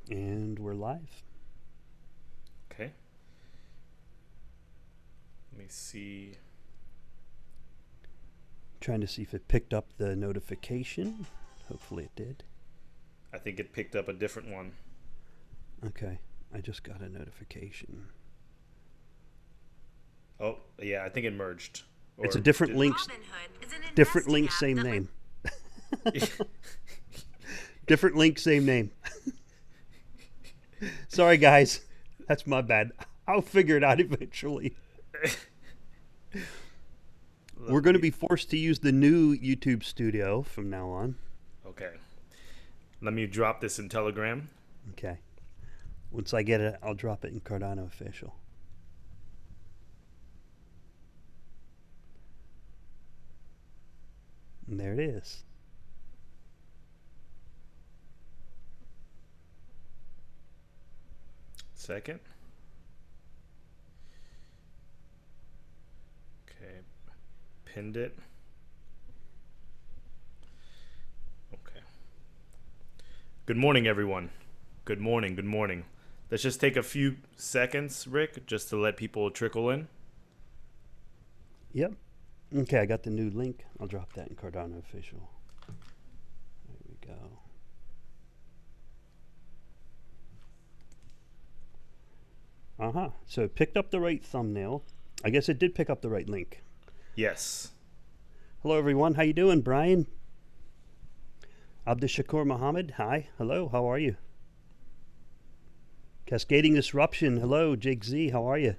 And we're live. Okay. Let me see. Trying to see if it picked up the notification. Hopefully it did. I think it picked up a different one. Okay. I just got a notification. Oh, yeah, I think it merged. It's a different link. Different link, same name. Different link, same name. Sorry, guys. That's my bad. I'll figure it out eventually. We're going to be forced to use the new YouTube studio from now on. Okay. Let me drop this in Telegram. Okay. Once I get it, I'll drop it in Cardano Official. And there it is. Second. Okay. Pinned it. Okay. Good morning, everyone. Good morning. Good morning. Let's just take a few seconds, Rick, just to let people trickle in. Yep. Okay, I got the new link. I'll drop that in Cardano Official. There we go. So it picked up the right thumbnail. I guess it did pick up the right link. Yes. Hello, everyone. How you doing, Brian? Abdushakur Muhammad. Hi. Hello. How are you? Cascading Disruption. Hello, Jake Z. How are you?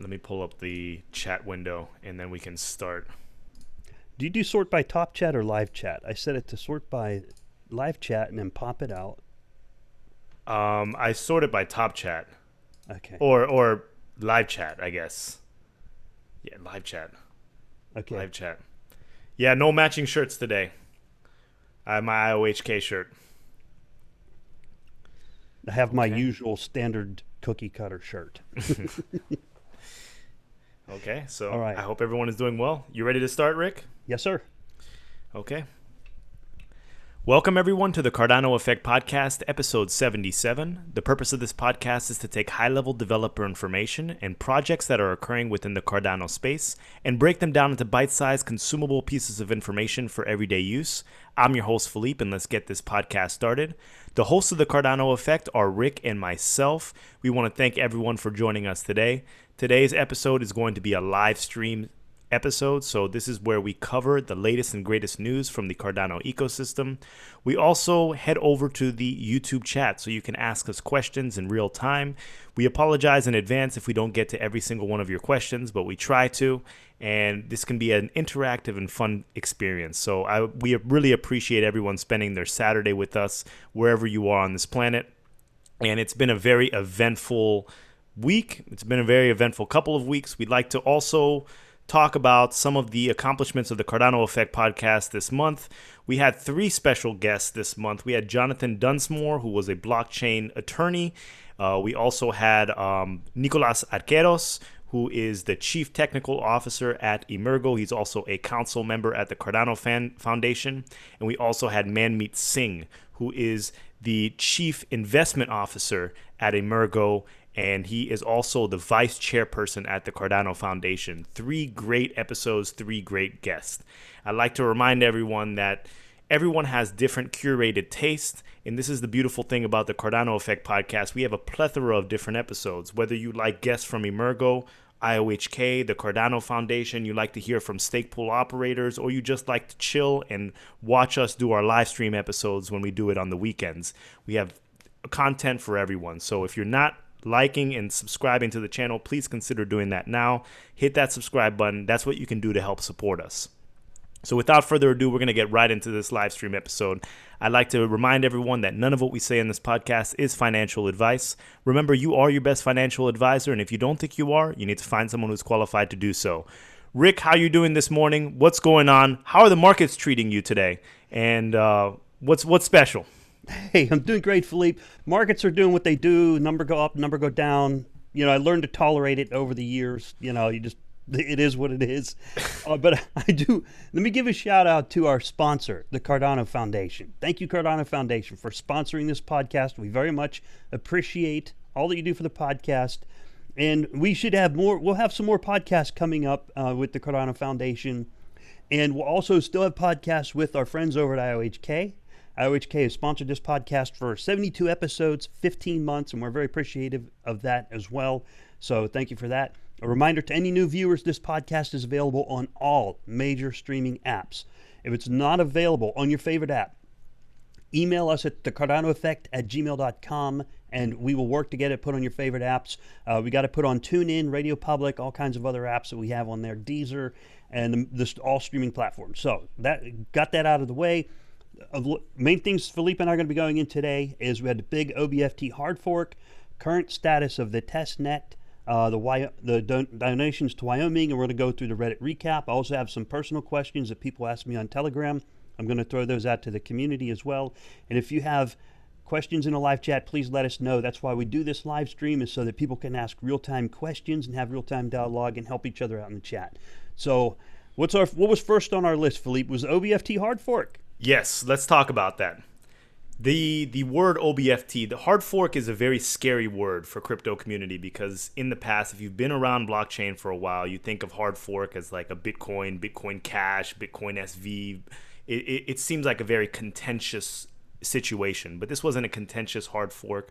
Let me pull up the chat window and then we can start. Do you do sort by top chat or live chat? I set it to sort by live chat and then pop it out. I sort it by top chat. Okay. Or live chat, I guess. Yeah, live chat. Okay. Live chat. Yeah, no matching shirts today. I have my IOHK shirt. I have my usual standard cookie cutter shirt. Okay, so all right. I hope everyone is doing well. You ready to start, Rick? Yes, sir. Okay. Welcome, everyone, to the Cardano Effect Podcast, episode 77. The purpose of this podcast is to take high-level developer information and projects that are occurring within the Cardano space and break them down into bite-sized, consumable pieces of information for everyday use. I'm your host, Philippe, and let's get this podcast started. The hosts of the Cardano Effect are Rick and myself. We want to thank everyone for joining us today. Today's episode is going to be a live stream episode, so this is where we cover the latest and greatest news from the Cardano ecosystem. We also head over to the YouTube chat so you can ask us questions in real time. We apologize in advance if we don't get to every single one of your questions, but we try to, and this can be an interactive and fun experience. So we really appreciate everyone spending their Saturday with us wherever you are on this planet. And it's been a very eventful week. It's been a very eventful couple of weeks. We'd like to also talk about some of the accomplishments of the Cardano Effect podcast this month. We had 3 special guests this month. We had Jonathan Dunsmore, who was a blockchain attorney. We also had Nicolas Arqueros, who is the Chief Technical Officer at Emergo. He's also a council member at the Cardano Foundation. And we also had Manmeet Singh, who is the Chief Investment Officer at Emergo, and he is also the vice chairperson at the Cardano Foundation. 3 great episodes, 3 great guests. I'd like to remind everyone that everyone has different curated tastes, and this is the beautiful thing about the Cardano Effect podcast. We have a plethora of different episodes. Whether you like guests from Emergo, IOHK, the Cardano Foundation, you like to hear from stake pool operators, or you just like to chill and watch us do our live stream episodes when we do it on the weekends. We have content for everyone. So if you're not liking and subscribing to the channel, please consider doing that now. Hit that subscribe button. That's what you can do to help support us. So without further ado, we're going to get right into this live stream episode. I'd like to remind everyone that none of what we say in this podcast is financial advice. Remember, you are your best financial advisor, and if you don't think you are, you need to find someone who's qualified to do so. Rick, how are you doing this morning? What's going on? How are the markets treating you today? And what's special? Hey, I'm doing great, Philippe. Markets are doing what they do. Number go up, number go down. I learned to tolerate it over the years. You just It is what it is. But I do, let me give a shout out to our sponsor, the Cardano Foundation. Thank you, Cardano Foundation, for sponsoring this podcast. We very much appreciate all that you do for the podcast. And we should have more, we'll have some more podcasts coming up with the Cardano Foundation. And we'll also still have podcasts with our friends over at IOHK. IOHK has sponsored this podcast for 72 episodes, 15 months, and we're very appreciative of that as well. So thank you for that. A reminder to any new viewers, this podcast is available on all major streaming apps. If it's not available on your favorite app, email us at thecardanoeffect@gmail.com, and we will work to get it put on your favorite apps. We got to put on TuneIn, Radio Public, all kinds of other apps that we have on there, Deezer, and all streaming platforms. So that got that out of the way. Main things Philippe and I are going to be going in today is we had the big OBFT hard fork, current status of the testnet, the donations to Wyoming, and we're going to go through the Reddit recap. I also have some personal questions that people ask me on Telegram. I'm going to throw those out to the community as well. And if you have questions in a live chat, please let us know. That's why we do this live stream, is so that people can ask real-time questions and have real-time dialogue and help each other out in the chat. So what was first on our list, Philippe? Was OBFT hard fork? Yes, let's talk about that. The word OBFT, the hard fork, is a very scary word for crypto community, because in the past, if you've been around blockchain for a while, you think of hard fork as like a Bitcoin Cash, Bitcoin SV. It seems like a very contentious situation, but this wasn't a contentious hard fork.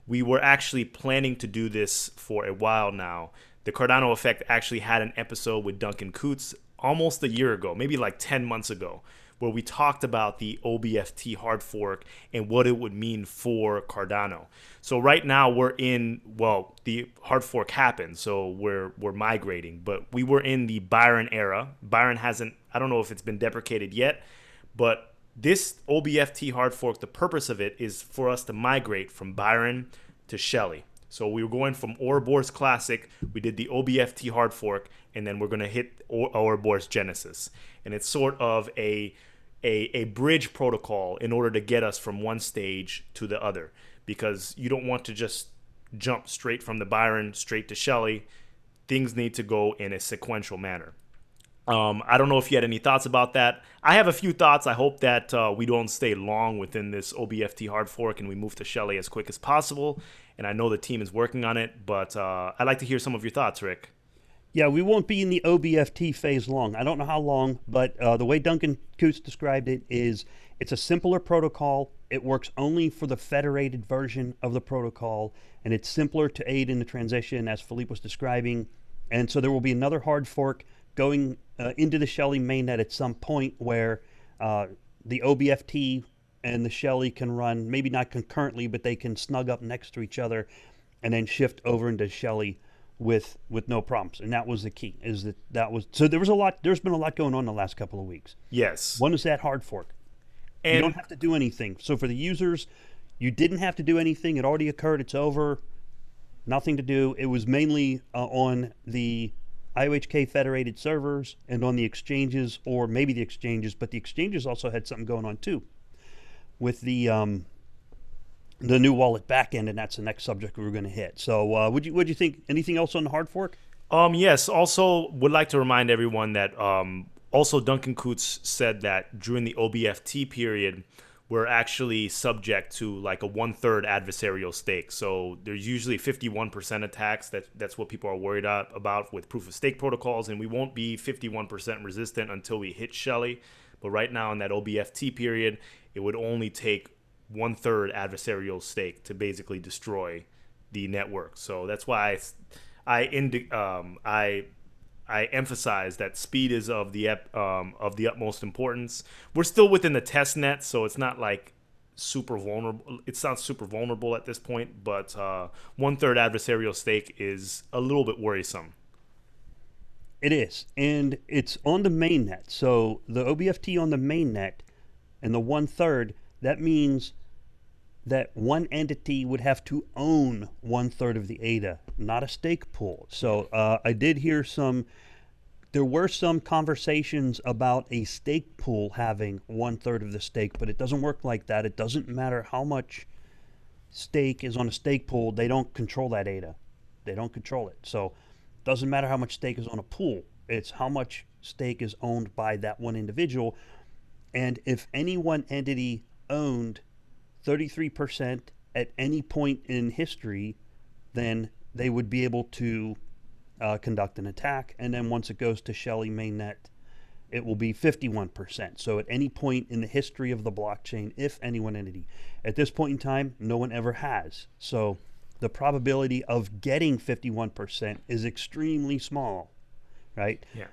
We were actually planning to do this for a while now. The Cardano Effect actually had an episode with Duncan Coutts almost a year ago, maybe like 10 months ago, where we talked about the OBFT hard fork and what it would mean for Cardano. So right now we're in, well, the hard fork happened, so we're migrating, but we were in the Byron era. Byron hasn't, I don't know if it's been deprecated yet, but this OBFT hard fork, the purpose of it is for us to migrate from Byron to Shelley. So we were going from Ouroboros Classic, we did the OBFT hard fork, and then we're going to hit Ouroboros Genesis. And it's sort of a bridge protocol in order to get us from one stage to the other, because you don't want to just jump straight from the Byron straight to Shelley. Things need to go in a sequential manner. I don't know if you had any thoughts about that. I have a few thoughts. I hope that we don't stay long within this OBFT hard fork and we move to Shelley as quick as possible. And I know the team is working on it, but I'd like to hear some of your thoughts, Rick. Yeah, we won't be in the OBFT phase long. I don't know how long, but the way Duncan Coutts described it is it's a simpler protocol. It works only for the federated version of the protocol, and it's simpler to aid in the transition, as Philippe was describing. And so there will be another hard fork going into the Shelley mainnet at some point, where the OBFT and the Shelley can run, maybe not concurrently, but they can snug up next to each other and then shift over into Shelley with no problems. And that was the key, is that was, so there's been a lot going on the last couple of weeks. Yes. One is that hard fork. And you don't have to do anything. So for the users, you didn't have to do anything. It already occurred. It's over. Nothing to do. It was mainly on the IOHK federated servers and on the exchanges, or maybe the exchanges, but the exchanges also had something going on too with the new wallet backend, and that's the next subject we were going to hit. So what'd you think? Anything else on the hard fork? Yes. Also, would like to remind everyone that also Duncan Coutts said that during the OBFT period, we're actually subject to like a 1/3 adversarial stake. So there's usually 51% attacks. That's what people are worried about with proof of stake protocols, and we won't be 51% resistant until we hit Shelley. But right now in that OBFT period, it would only take 1/3 adversarial stake to basically destroy the network. So that's why I emphasize that speed is of the utmost importance. We're still within the test net, so it's not like super vulnerable. It's not super vulnerable at this point, but 1/3 adversarial stake is a little bit worrisome. It is, and it's on the mainnet. So the OBFT on the mainnet and the 1/3, that means that one entity would have to own 1/3 of the ADA, not a stake pool. So I did hear there were some conversations about a stake pool having 1/3 of the stake, but it doesn't work like that. It doesn't matter how much stake is on a stake pool. They don't control that ADA. They don't control it. So Doesn't matter how much stake is on a pool. It's how much stake is owned by that one individual. And if any one entity owned 33% at any point in history, then they would be able to conduct an attack. And then once it goes to Shelley Mainnet, it will be 51%. So at any point in the history of the blockchain, if any one entity. At this point in time, no one ever has. So the probability of getting 51% is extremely small, right? Yeah.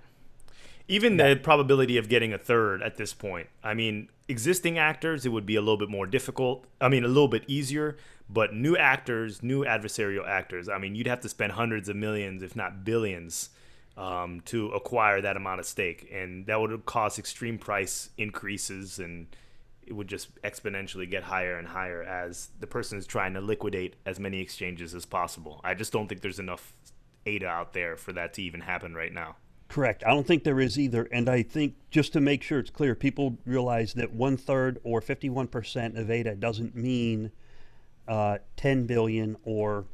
Even the probability of getting a third at this point. I mean, existing actors, it would be a little bit more difficult. I mean, a little bit easier. But new actors, new adversarial actors, I mean, you'd have to spend hundreds of millions, if not billions, to acquire that amount of stake. And that would cause extreme price increases, and it would just exponentially get higher and higher as the person is trying to liquidate as many exchanges as possible. I just don't think there's enough ADA out there for that to even happen right now. Correct. I don't think there is either. And I think, just to make sure it's clear, people realize that 1/3 or 51% of ADA doesn't mean 10 billion or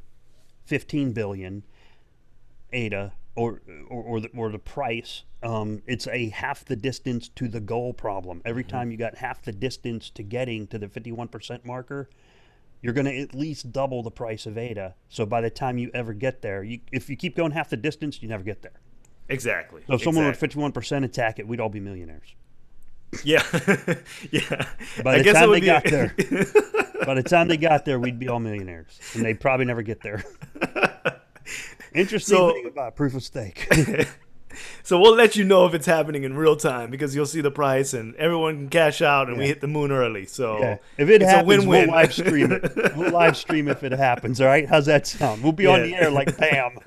15 billion ADA or the price. It's a half the distance to the goal problem. Every time you got half the distance to getting to the 51% marker, you're going to at least double the price of ADA. So by the time you ever get there, if you keep going half the distance, you never get there. Exactly. So if someone would 51% attack it, we'd all be millionaires. Yeah. Yeah. By the time they got there, by the time they got there, we'd be all millionaires, and they'd probably never get there. Interesting thing about proof of stake. So we'll let you know if it's happening in real time, because you'll see the price and everyone can cash out, and we hit the moon early. So if it happens, a win-win. We'll live stream it. We'll live stream if it happens. All right, how's that sound? We'll be on the air like bam.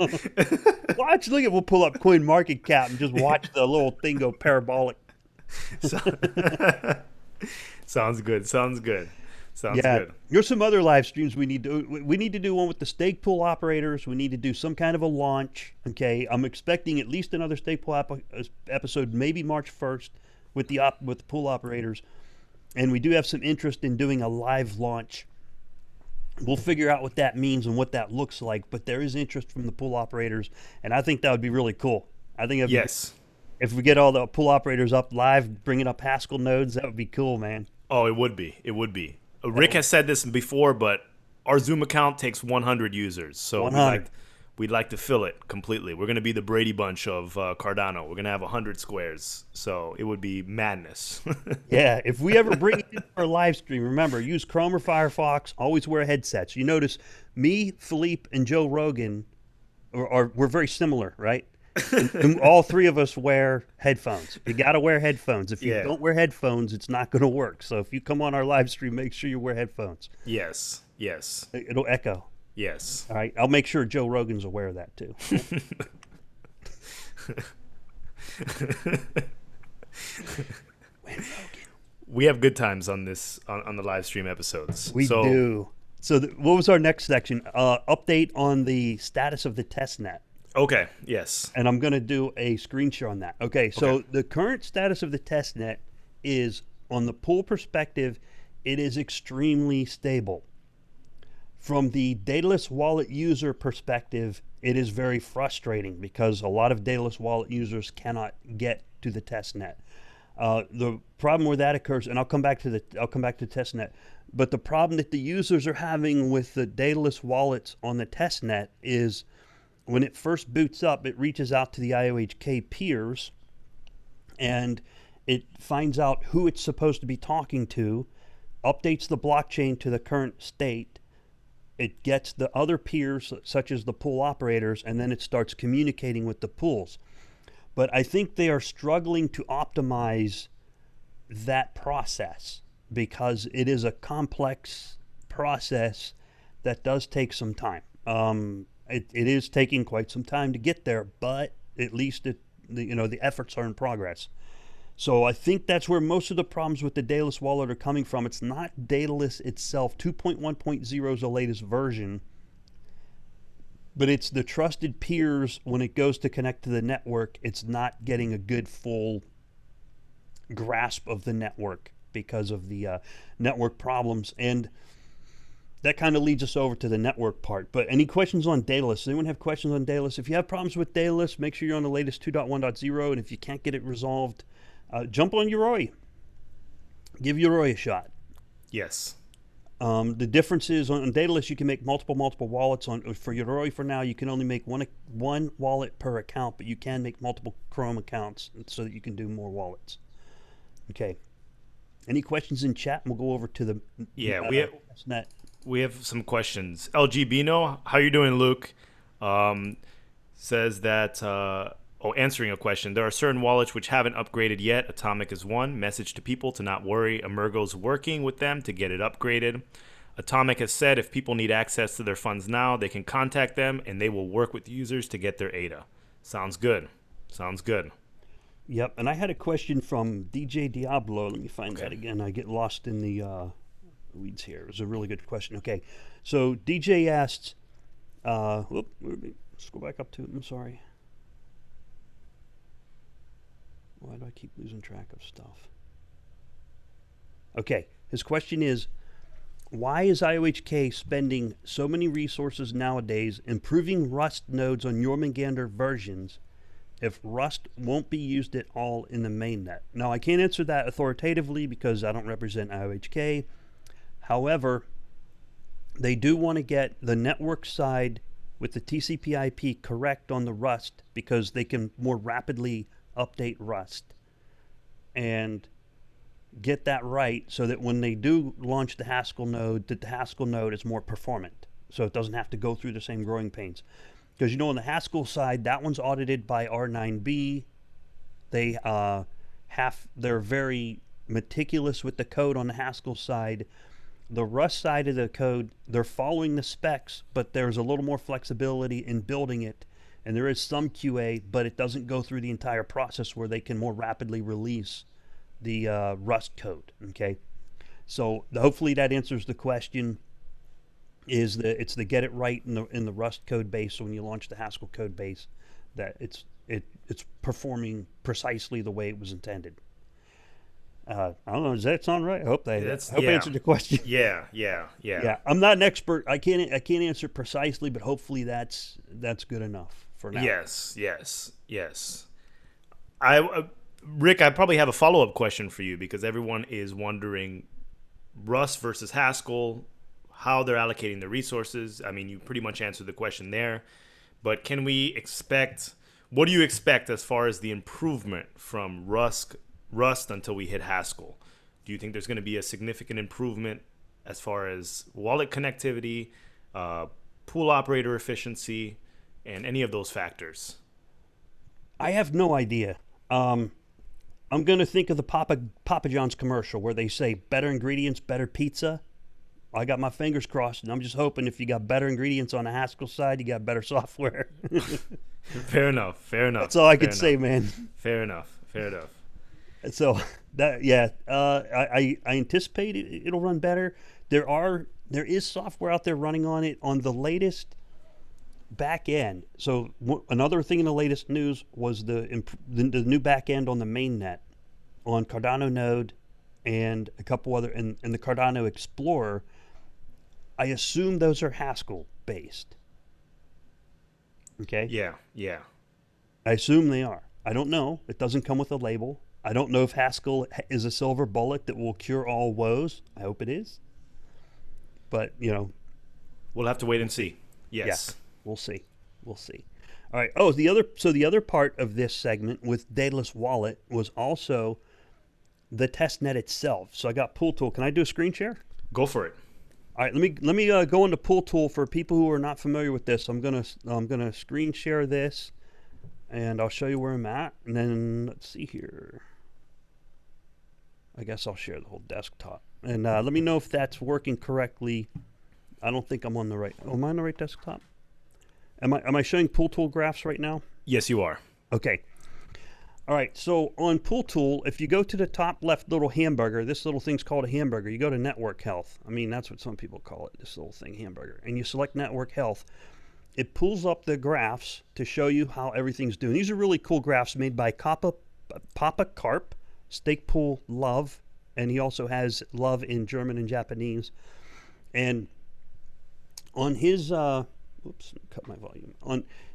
Watch, look at. We'll pull up Coin Market Cap and just watch the little thing go parabolic. Sounds good. Sounds good. Sounds good. There's some other live streams we need to. We need to do one with the stake pool operators. We need to do some kind of a launch. Okay, I'm expecting at least another stake pool episode, maybe March 1st, with the pool operators, and we do have some interest in doing a live launch. We'll figure out what that means and what that looks like, but there is interest from the pool operators, and I think that would be really cool. I think if we get all the pool operators up live, bringing up Haskell nodes, that would be cool, man. Oh, it would be. It would be. Rick has said this before, but our Zoom account takes 100 users, so we'd like to fill it completely. We're going to be the Brady Bunch of Cardano. We're going to have 100 squares, so it would be madness. Yeah, if we ever bring it in for a live stream, remember, use Chrome or Firefox. Always wear headsets. You notice me, Philippe, and Joe Rogan we're very similar, right? And all three of us wear headphones. You got to wear headphones. If you don't wear headphones, it's not going to work. So if you come on our live stream, make sure you wear headphones. Yes. Yes. It'll echo. Yes. All right. I'll make sure Joe Rogan's aware of that too. We have good times on this on the live stream episodes. We do. So what was our next section? Update on the status of the testnet. Okay, yes. And I'm going to do a screen share on that. Okay, so the current status of the testnet is, on the pool perspective, it is extremely stable. From the Daedalus wallet user perspective, it is very frustrating because a lot of Daedalus wallet users cannot get to the testnet. The problem where that occurs, and I'll come back to testnet, but the problem that the users are having with the Daedalus wallets on the testnet is, when it first boots up, it reaches out to the IOHK peers and it finds out who it's supposed to be talking to, updates the blockchain to the current state. It gets the other peers, such as the pool operators, and then it starts communicating with the pools. But I think they are struggling to optimize that process because it is a complex process that does take some time. It is taking quite some time to get there, but at least the efforts are in progress. So I think that's where most of the problems with the Daedalus wallet are coming from. It's not Daedalus itself. 2.1.0 is the latest version, but it's the trusted peers. When it goes to connect to the network, it's not getting a good full grasp of the network because of the network problems. And that kind of leads us over to the network part. But any questions on Daedalus? Does anyone have questions on Daedalus? If you have problems with Daedalus, make sure you're on the latest 2.1.0. And if you can't get it resolved, jump on Yoroi. Give Yoroi a shot. Yes. The difference is on Daedalus, you can make multiple wallets. For Yoroi, for now, you can only make one wallet per account, but you can make multiple Chrome accounts so that you can do more wallets. Okay. Any questions in chat? We'll go over to the Testnet. We have some questions. LG Bino, how you doing, Luke? Says that, answering a question. There are certain wallets which haven't upgraded yet. Atomic is one. Message to people to not worry. Emergo's working with them to get it upgraded. Atomic has said if people need access to their funds now, they can contact them, and they will work with users to get their ADA. Sounds good. Sounds good. Yep, and I had a question from DJ Diablo. Let me find that again. I get lost in the weeds here. It was a really good question. Okay, so DJ asked, let's go back up to it. I'm sorry. Why do I keep losing track of stuff? Okay, his question is, why is IOHK spending so many resources nowadays improving Rust nodes on Jormungandr versions if Rust won't be used at all in the mainnet? Now, I can't answer that authoritatively because I don't represent IOHK. However, they do want to get the network side with the TCP/IP correct on the Rust because they can more rapidly update Rust and get that right so that when they do launch the Haskell node, that the Haskell node is more performant. So it doesn't have to go through the same growing pains. Because, you know, on the Haskell side, that one's audited by R9B. They're very meticulous with the code on the Haskell side. The Rust side of the code, they're following the specs, but there's a little more flexibility in building it. And there is some QA, but it doesn't go through the entire process where they can more rapidly release the Rust code. Okay, so hopefully that answers the question. It's the get it right in the Rust code base. So when you launch the Haskell code base, that it's performing precisely the way it was intended. I don't know. Does that sound right? I hope I answered the question. Yeah. I'm not an expert. I can't answer precisely, but hopefully that's good enough for now. Yes. Rick, I probably have a follow-up question for you because everyone is wondering Rust versus Haskell, how they're allocating the resources. I mean, you pretty much answered the question there, but what do you expect as far as the improvement from Rust until we hit Haskell? Do you think there's going to be a significant improvement as far as wallet connectivity, pool operator efficiency, and any of those factors? I have no idea. I'm going to think of the Papa John's commercial where they say better ingredients, better pizza. I got my fingers crossed, and I'm just hoping if you got better ingredients on the Haskell side, you got better software. Fair enough. That's all I could say, man. Fair enough. So I anticipate it'll run better. There is software out there running on it on the latest back end. So another thing in the latest news was the new back end on the mainnet on Cardano node and a couple other and the Cardano Explorer. I assume those are Haskell based. Okay. Yeah. I assume they are. I don't know. It doesn't come with a label. I don't know if Haskell is a silver bullet that will cure all woes. I hope it is. But, we'll have to wait and see. Yes. Yeah, we'll see. All right. Oh, the other part of this segment with Daedalus Wallet was also the testnet itself. So I got Pool Tool. Can I do a screen share? Go for it. All right, let me go into Pool Tool for people who are not familiar with this. I'm gonna screen share this, and I'll show you where I'm at. And then let's see here. I guess I'll share the whole desktop, and let me know if that's working correctly. I don't think I'm on the right. Am I on the right desktop? Am I showing Pool Tool graphs right now? Yes, you are. Okay. All right, so on Pool Tool, if you go to the top left little hamburger, this little thing's called a hamburger. You go to Network Health. I mean, that's what some people call it, this little thing, hamburger. And you select Network Health. It pulls up the graphs to show you how everything's doing. These are really cool graphs made by Papa Carp, Stake Pool Love, and he also has Love in German and Japanese. And On his, whoops, cut my volume.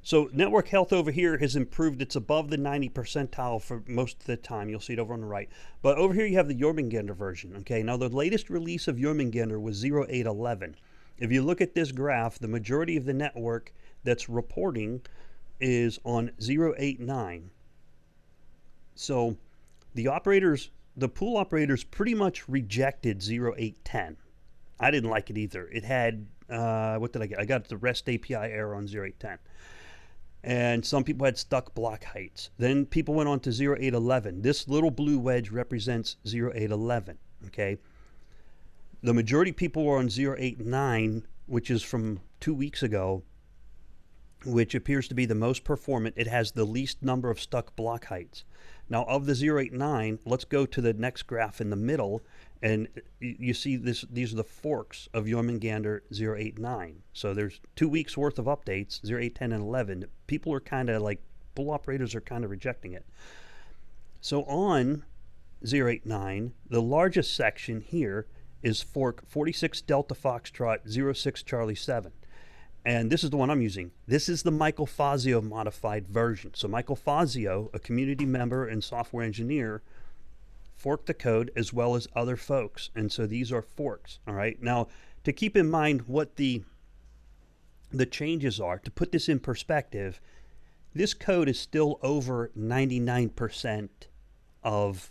So network health over here has improved. It's above the 90 percentile for most of the time. You'll see it over on the right. But over here you have the Jormungandr version. Okay, now the latest release of Jormungandr was 0811. If you look at this graph, the majority of the network that's reporting is on 089. So the pool operators pretty much rejected 0810. I didn't like it either. It had, what did I get? I got the REST API error on 0810. And some people had stuck block heights. Then people went on to 0811. This little blue wedge represents 0811, okay? The majority of people were on 089, which is from 2 weeks ago, which appears to be the most performant. It has the least number of stuck block heights. Now, of the 089, let's go to the next graph in the middle, and you see these are the forks of Jormungandr 089. So there's 2 weeks worth of updates, 08, 10, and 11. People are kind of like, pool operators are kind of rejecting it. So on 089, the largest section here is fork 46 Delta Foxtrot 06 Charlie 7. And this is the one I'm using. This is the Michael Fazio modified version. So Michael Fazio, a community member and software engineer, forked the code as well as other folks. And so these are forks, all right? Now, to keep in mind what the changes are, to put this in perspective, this code is still over 99% of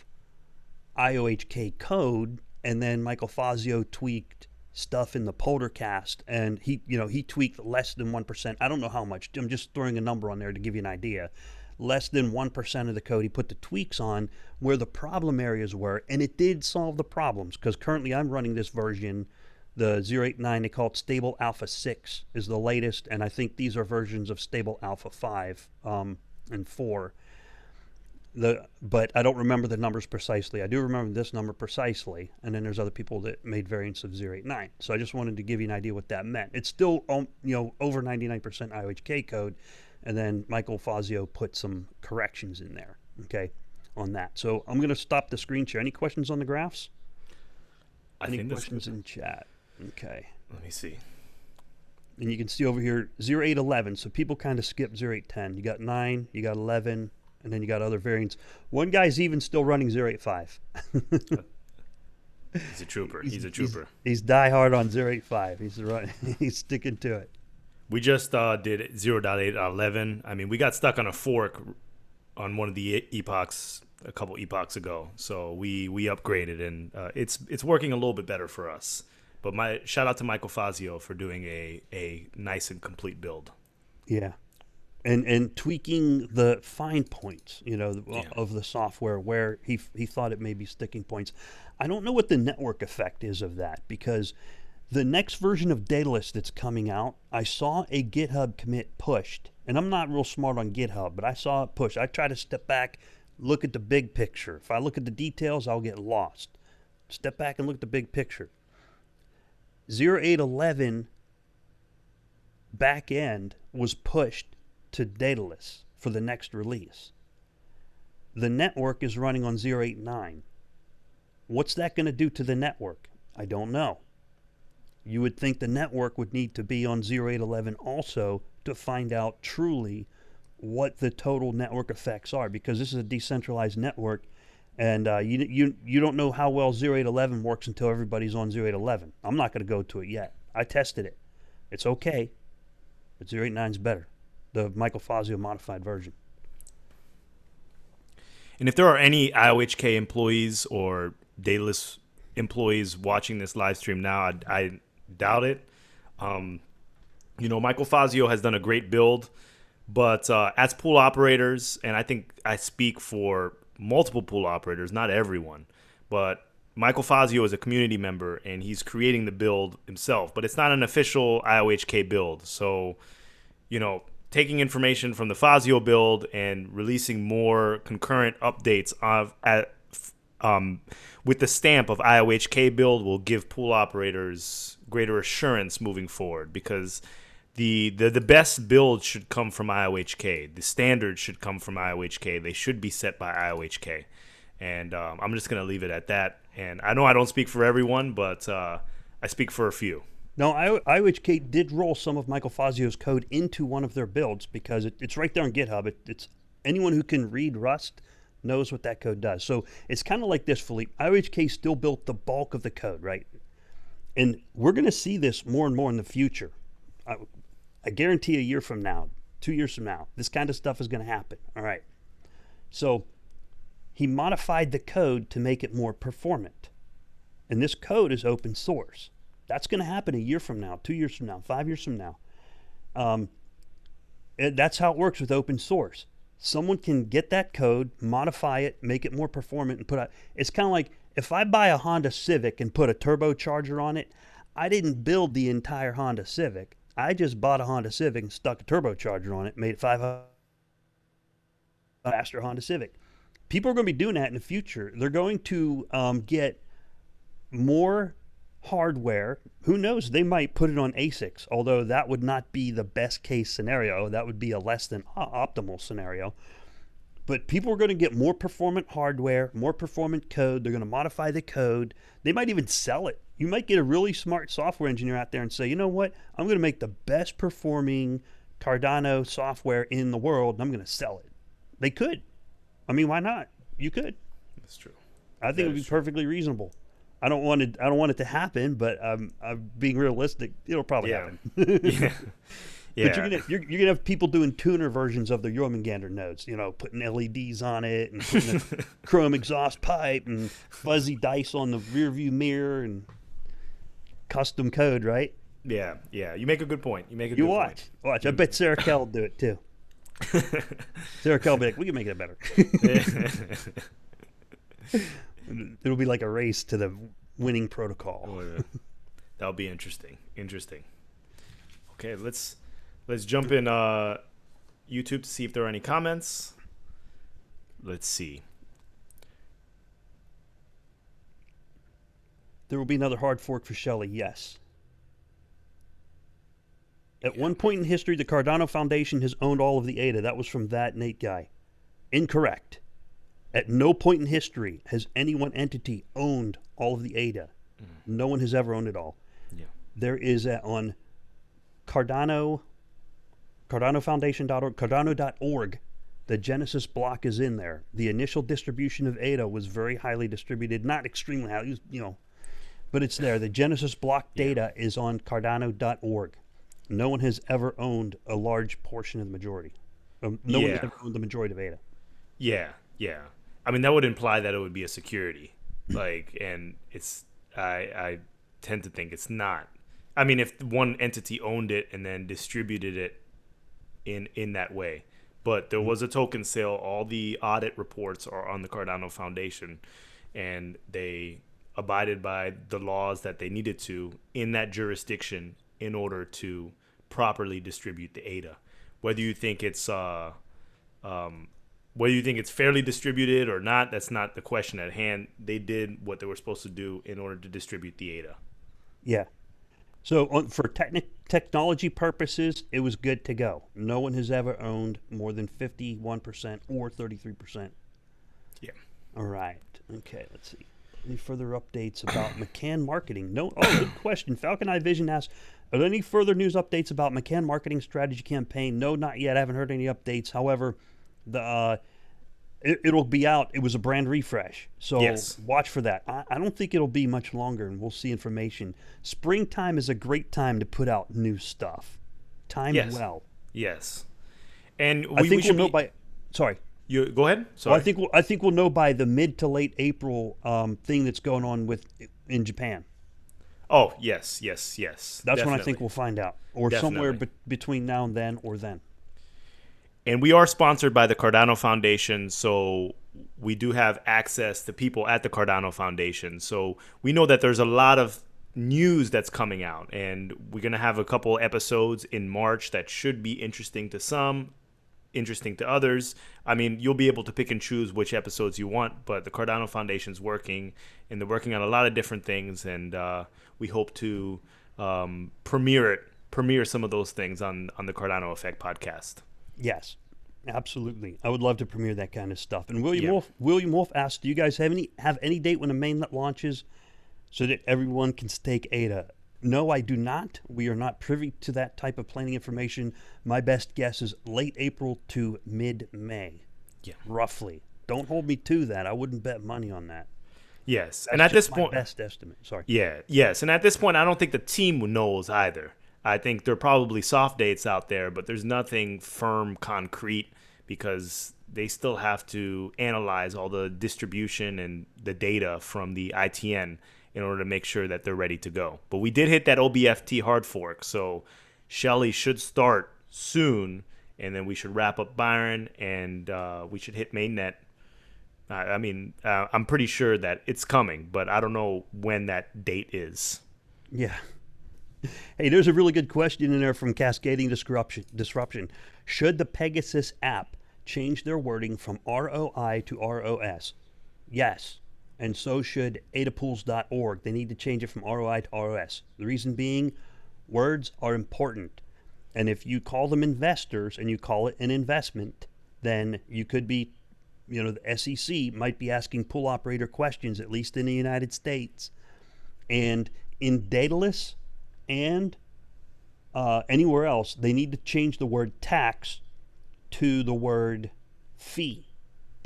IOHK code, and then Michael Fazio tweaked stuff in the Poltercast, and he tweaked less than 1%. I don't know how much. I'm just throwing a number on there to give you an idea. Less than 1% of the code he put the tweaks on where the problem areas were, and it did solve the problems, because currently I'm running this version, the 089, they call it Stable Alpha 6 is the latest, and I think these are versions of Stable Alpha 5 and 4. But I don't remember the numbers precisely. I do remember this number precisely, and then there's other people that made variants of 089. So I just wanted to give you an idea what that meant. It's still over 99% IOHK code, and then Michael Fazio put some corrections in there, okay, on that. So I'm going to stop the screen share. Any questions on the graphs? Any questions in chat? Okay. Let me see. And you can see over here 0811. So people kind of skip 0810. You got 9, you got 11. And then you got other variants. One guy's even still running 085. He's a trooper. He's a trooper. He's diehard on 085. He's sticking to it. We just did 0.811. I mean, we got stuck on a fork on one of the epochs a couple epochs ago. So we upgraded, and it's working a little bit better for us. But my shout out to Michael Fazio for doing a nice and complete build. Yeah. And tweaking the fine points, of the software where he thought it may be sticking points. I don't know what the network effect is of that, because the next version of Daedalus that's coming out, I saw a GitHub commit pushed. And I'm not real smart on GitHub, but I saw it pushed. I try to step back, look at the big picture. If I look at the details, I'll get lost. Step back and look at the big picture. 0811 back end was pushed to Daedalus for the next release. The network is running on 089. What's that going to do to the network? I don't know. You would think the network would need to be on 0811 also to find out truly what the total network effects are, because this is a decentralized network, and you don't know how well 0811 works until everybody's on 0811. I'm not going to go to it yet. I tested it. It's okay, but 089 is better. The Michael Fazio modified version. And if there are any IOHK employees or Daedalus employees watching this live stream now, I doubt it. Michael Fazio has done a great build, but as pool operators, and I think I speak for multiple pool operators, not everyone, but Michael Fazio is a community member, and he's creating the build himself, but it's not an official IOHK build. So, taking information from the Fazio build and releasing more concurrent updates with the stamp of IOHK build will give pool operators greater assurance moving forward, because the best build should come from IOHK. The standards should come from IOHK. They should be set by IOHK. And I'm just going to leave it at that. And I know I don't speak for everyone, but I speak for a few. No, IOHK did roll some of Michael Fazio's code into one of their builds because it's right there on GitHub. It's anyone who can read Rust knows what that code does. So it's kind of like this, Philippe. IOHK still built the bulk of the code, right? And we're going to see this more and more in the future. I guarantee a year from now, 2 years from now, this kind of stuff is going to happen. All right. So he modified the code to make it more performant. And this code is open source. That's going to happen a year from now, 2 years from now, 5 years from now. That's how it works with open source. Someone can get that code, modify it, make it more performant, and put out. It's kind of like if I buy a Honda Civic and put a turbocharger on it, I didn't build the entire Honda Civic. I just bought a Honda Civic and stuck a turbocharger on it, made it 500 faster Honda Civic. People are going to be doing that in the future. They're going to get more hardware. Who knows? They might put it on ASICs, although that would not be the best case scenario. That would be a less than optimal scenario. But people are going to get more performant hardware, more performant code. They're going to modify the code. They might even sell it. You might get a really smart software engineer out there and say, you know what? I'm going to make the best performing Cardano software in the world, and I'm going to sell it. They could. I mean, why not? You could. That's true. I think it would be perfectly reasonable. I don't want it to happen, but I'm being realistic. It'll probably happen. Yeah. But you're gonna have people doing tuner versions of the Wyoming Ada nodes. You know, putting LEDs on it and putting a chrome exhaust pipe and fuzzy dice on the rear view mirror and custom code, right? Yeah. You make a good point. You watch. I bet Sarah Kell will do it too. Sarah Kell will be like, we can make it better. It'll be like a race to the winning protocol. Oh, yeah. That'll be interesting. Okay, let's jump in YouTube to see if there are any comments. Let's see. There will be another hard fork for Shelley, yes. At one point in history, the Cardano Foundation has owned all of the ADA. That was from that Nate guy. Incorrect. At no point in history has any one entity owned all of the ADA. No one has ever owned it all. Yeah. There is on Cardano, CardanoFoundation.org, Cardano.org, the Genesis block is in there. The initial distribution of ADA was very highly distributed, not extremely highly, but it's there. The Genesis block data is on Cardano.org. No one has ever owned a large portion of the majority. No one has ever owned the majority of ADA. Yeah. I mean, that would imply that it would be a security, and it's. I tend to think it's not. I mean, if one entity owned it and then distributed it in that way, but there was a token sale. All the audit reports are on the Cardano Foundation, and they abided by the laws that they needed to in that jurisdiction in order to properly distribute the ADA. Whether you think it's fairly distributed or not, that's not the question at hand. They did what they were supposed to do in order to distribute the ADA. Yeah. So for technology purposes, it was good to go. No one has ever owned more than 51% or 33%. Yeah. All right. Okay, let's see. Any further updates about McCann Marketing? No. Oh, good question. Falcon Eye Vision asks, are there any further news updates about McCann Marketing strategy campaign? No, not yet. I haven't heard any updates. However, it'll be out. It was a brand refresh, so watch for that. I don't think it'll be much longer, and we'll see information. Springtime is a great time to put out new stuff. Timed well. Yes, and I think we'll know by. Sorry, you go ahead. Sorry, well, I think we'll know by the mid to late April thing that's going on in Japan. Oh yes. That's definitely when I think we'll find out, or somewhere between now and then, or then. And we are sponsored by the Cardano Foundation, so we do have access to people at the Cardano Foundation. So we know that there's a lot of news that's coming out, and we're going to have a couple episodes in March that should be interesting to some, interesting to others. I mean, you'll be able to pick and choose which episodes you want, but the Cardano Foundation's working, and they're working on a lot of different things, and we hope to premiere some of those things on the Cardano Effect podcast. Yes, absolutely. I would love to premiere that kind of stuff. And William Wolf asked, do you guys have any date when the mainnet launches so that everyone can stake ADA? No, I do not. We are not privy to that type of planning information. My best guess is late April to mid-May. Yeah. Roughly. Don't hold me to that. I wouldn't bet money on that. Yes. That's And at this my point, best estimate. Sorry. yeah, yes. And at this point, I don't think the team knows either. I think there are probably soft dates out there, but there's nothing firm, concrete, because they still have to analyze all the distribution and the data from the ITN in order to make sure that they're ready to go. But we did hit that OBFT hard fork, so Shelly should start soon, and then we should wrap up Byron, and we should hit Mainnet. I'm pretty sure that it's coming, but I don't know when that date is. Yeah. Hey, there's a really good question in there from Cascading Disruption. Should the Pegasus app change their wording from ROI to ROS? Yes. And so should adapools.org. They need to change it from ROI to ROS. The reason being, words are important. And if you call them investors and you call it an investment, then you could be, the SEC might be asking pool operator questions, at least in the United States. And in Daedalus and anywhere else, they need to change the word tax to the word fee,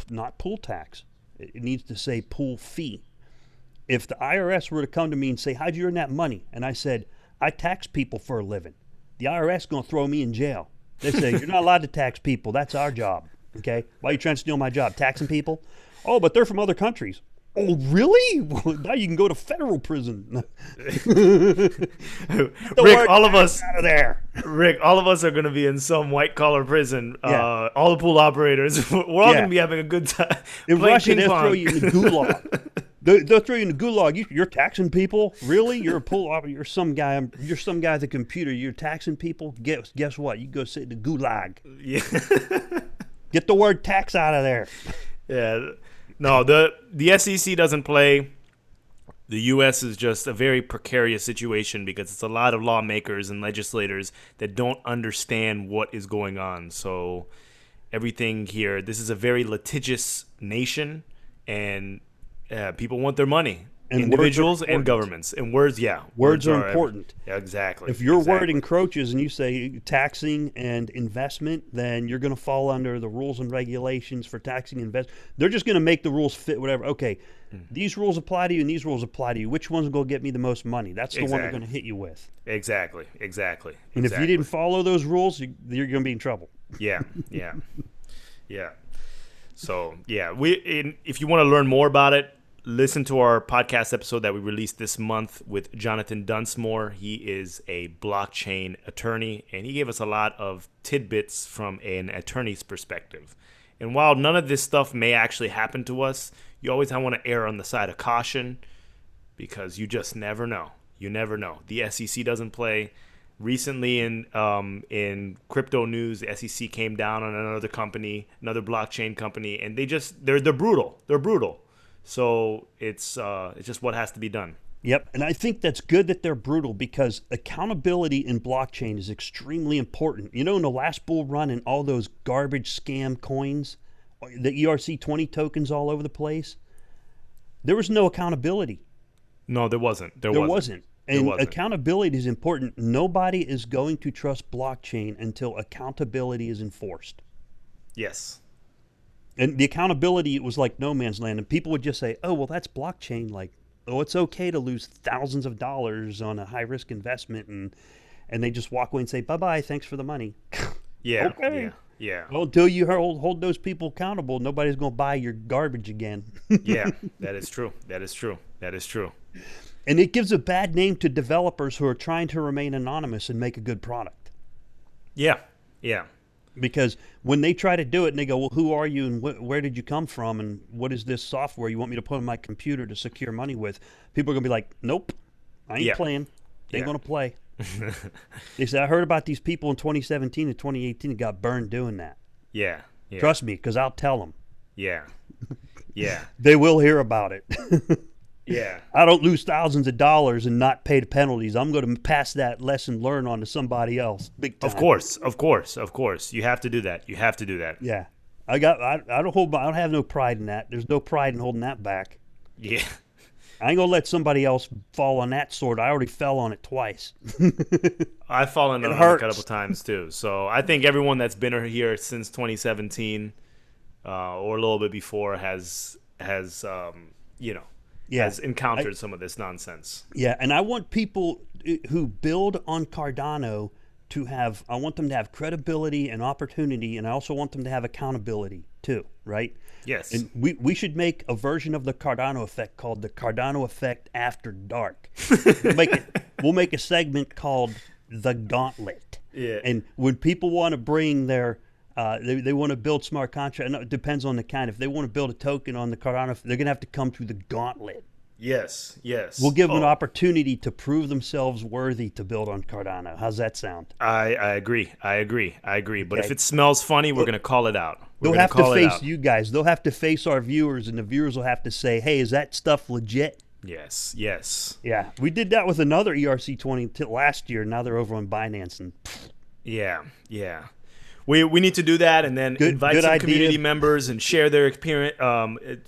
not pool tax. It needs to say pool fee. If the IRS were to come to me and say, how'd you earn that money? And I said, I tax people for a living. The IRS is going to throw me in jail. They say, you're not allowed to tax people. That's our job. Okay? Why are you trying to steal my job? Taxing people? Oh, but they're from other countries. Oh, really? Well, now you can go to federal prison. Rick, all of us out of there. Rick, all of us are going to be in some white collar prison. Yeah. All the pool operators, we're all going to be having a good time. In Russia, they'll throw you in the gulag. They'll throw you in the gulag. You're taxing people? Really? You're a pool operator. You're some guy. You're some guy at the computer. You're taxing people. Guess what? You go sit in the gulag. Yeah. Get the word tax out of there. Yeah. No, the SEC doesn't play. The U.S. is just a very precarious situation because it's a lot of lawmakers and legislators that don't understand what is going on. So everything here, this is a very litigious nation, and people want their money. And individuals and governments. And words, Words are important. Yeah, exactly. If your word encroaches and you say taxing and investment, then you're going to fall under the rules and regulations for taxing and investment. They're just going to make the rules fit whatever. Okay, these rules apply to you and these rules apply to you. Which one's going to get me the most money? That's the one they're going to hit you with. Exactly. And if you didn't follow those rules, you're going to be in trouble. Yeah. So, if you want to learn more about it, listen to our podcast episode that we released this month with Jonathan Dunsmore. He is a blockchain attorney, and he gave us a lot of tidbits from an attorney's perspective. And while none of this stuff may actually happen to us, you always want to err on the side of caution because you just never know. You never know. The SEC doesn't play. Recently in crypto news, the SEC came down on another company, another blockchain company, and they're brutal. They're brutal. So it's just what has to be done. Yep, and I think that's good that they're brutal because accountability in blockchain is extremely important. In the last bull run and all those garbage scam coins, the ERC20 tokens all over the place, there was no accountability. No, there wasn't. There wasn't. And accountability is important. Nobody is going to trust blockchain until accountability is enforced. Yes. And the accountability, it was like no man's land. And people would just say, oh, well, that's blockchain. Like, oh, it's okay to lose thousands of dollars on a high-risk investment. And they just walk away and say, bye-bye, thanks for the money. Yeah. Okay. Yeah. Well, until you hold those people accountable, nobody's going to buy your garbage again. Yeah, that is true. And it gives a bad name to developers who are trying to remain anonymous and make a good product. Yeah. Because when they try to do it and they go, well, who are you and where did you come from and what is this software you want me to put on my computer to secure money with? People are going to be like, nope, I ain't playing. They ain't going to play. They said, I heard about these people in 2017 and 2018 that got burned doing that. Yeah. Trust me, because I'll tell them. Yeah. They will hear about it. Yeah. I don't lose thousands of dollars and not pay the penalties. I'm going to pass that lesson learned on to somebody else. Big time. Of course. You have to do that. Yeah. I don't have no pride in that. There's no pride in holding that back. Yeah. I ain't gonna let somebody else fall on that sword. I already fell on it twice. I've fallen on it a couple times too. So I think everyone that's been here since 2017 or a little bit before has encountered some of this nonsense. Yeah, and I want people who build on Cardano I want them to have credibility and opportunity, and I also want them to have accountability too, right? Yes. And we should make a version of the Cardano effect called the Cardano effect after dark. We'll make a segment called the Gauntlet. Yeah. And when people want to bring their they want to build smart contract, it depends on the kind. If they want to build a token on the Cardano, they're going to have to come through the Gauntlet. Yes. We'll give them an opportunity to prove themselves worthy to build on Cardano. How's that sound? I agree. But if it smells funny, we're going to call it out. They'll have to face you guys. They'll have to face our viewers, and the viewers will have to say, hey, is that stuff legit? Yes. Yeah, we did that with another ERC20 last year. Now they're over on Binance. And Yeah. We need to do that, and then invite some community members and share their experience,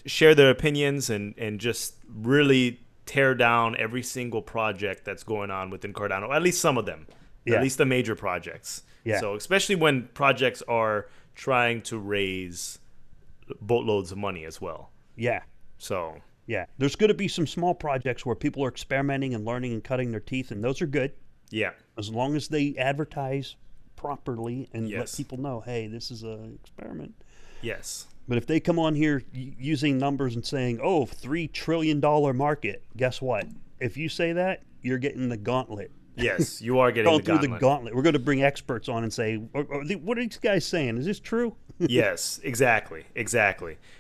share their opinions, and just really tear down every single project that's going on within Cardano. At least some of them, at least the major projects. Yeah. So especially when projects are trying to raise boatloads of money as well. Yeah. So yeah, there's going to be some small projects where people are experimenting and learning and cutting their teeth, and those are good. Yeah. As long as they advertise properly and let Yes. people know, hey, this is an experiment. Yes. But if they come on here using numbers and saying, oh, $3 trillion market, guess what? If you say that, you're getting the gauntlet. Yes, you are getting the gauntlet. We're going to bring experts on and say, what are these guys saying? Is this true? Yes, exactly.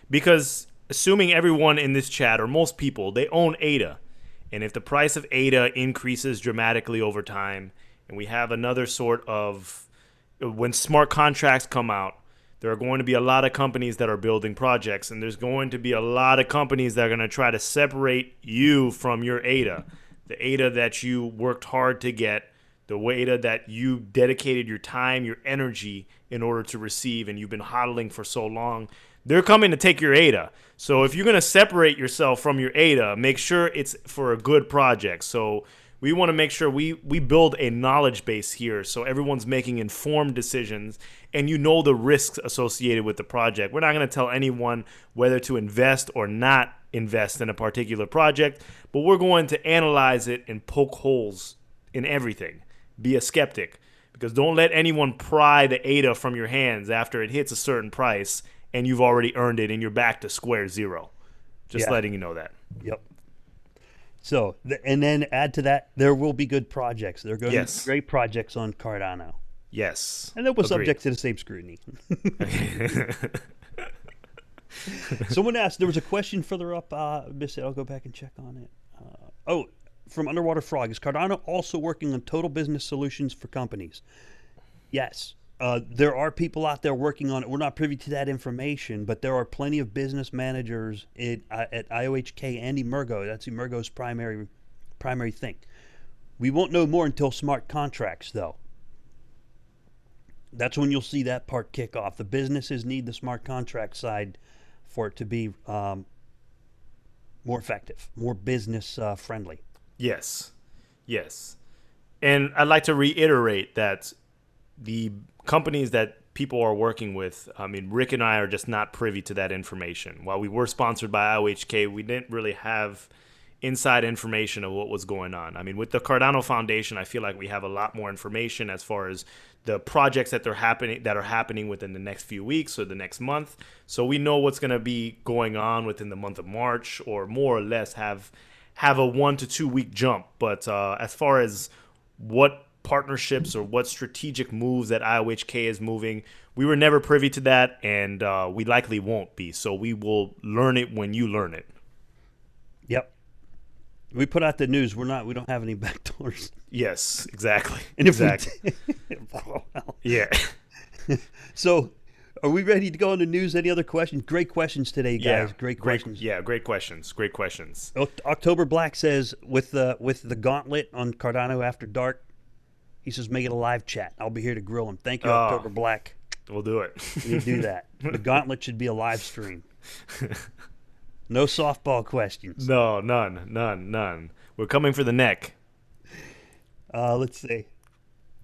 Because assuming everyone in this chat, or most people, they own ADA. And if the price of ADA increases dramatically over time, and we have another sort of, when smart contracts come out, there are going to be a lot of companies that are building projects, and there's going to be a lot of companies that are going to try to separate you from your ADA, the ADA that you worked hard to get, the ADA that you dedicated your time, your energy in order to receive, and you've been hodling for so long. They're coming to take your ADA. So if you're going to separate yourself from your ADA, make sure it's for a good project. So we want to make sure we build a knowledge base here so everyone's making informed decisions and you know the risks associated with the project. We're not going to tell anyone whether to invest or not invest in a particular project, but we're going to analyze it and poke holes in everything. Be a skeptic, because don't let anyone pry the ADA from your hands after it hits a certain price and you've already earned it and you're back to square zero. Just letting you know that. Yep. So, and then add to that, there will be good projects. There are going to be great projects on Cardano. Yes. And that was subject to the same scrutiny. Someone asked, there was a question further up. Missed it. I'll go back and check on it. From Underwater Frog, is Cardano also working on total business solutions for companies? Yes. There are people out there working on it. We're not privy to that information, but there are plenty of business managers at IOHK and Emergo. That's Emergo's primary thing. We won't know more until smart contracts, though. That's when you'll see that part kick off. The businesses need the smart contract side for it to be more effective, more business friendly. Yes. And I'd like to reiterate that the companies that people are working with, I mean, Rick and I are just not privy to that information. While we were sponsored by IOHK, we didn't really have inside information of what was going on. I mean, with the Cardano Foundation, I feel like we have a lot more information as far as the projects that are happening within the next few weeks or the next month. So we know what's going to be going on within the month of March, or more or less have a 1 to 2 week jump. But as far as what partnerships or what strategic moves that IOHK is moving, we were never privy to that, and we likely won't be. So we will learn it when you learn it. Yep. We put out the news. We don't have any backdoors. Yes, exactly. And exactly. Yeah. So, are we ready to go on the news? Any other questions? Great questions today, guys. Great questions. Great questions. October Black says, with the gauntlet on Cardano After Dark, he says, make it a live chat. I'll be here to grill him. Thank you, October Black. We'll do it. We do that. The gauntlet should be a live stream. No softball questions. No, none. We're coming for the neck. Let's see.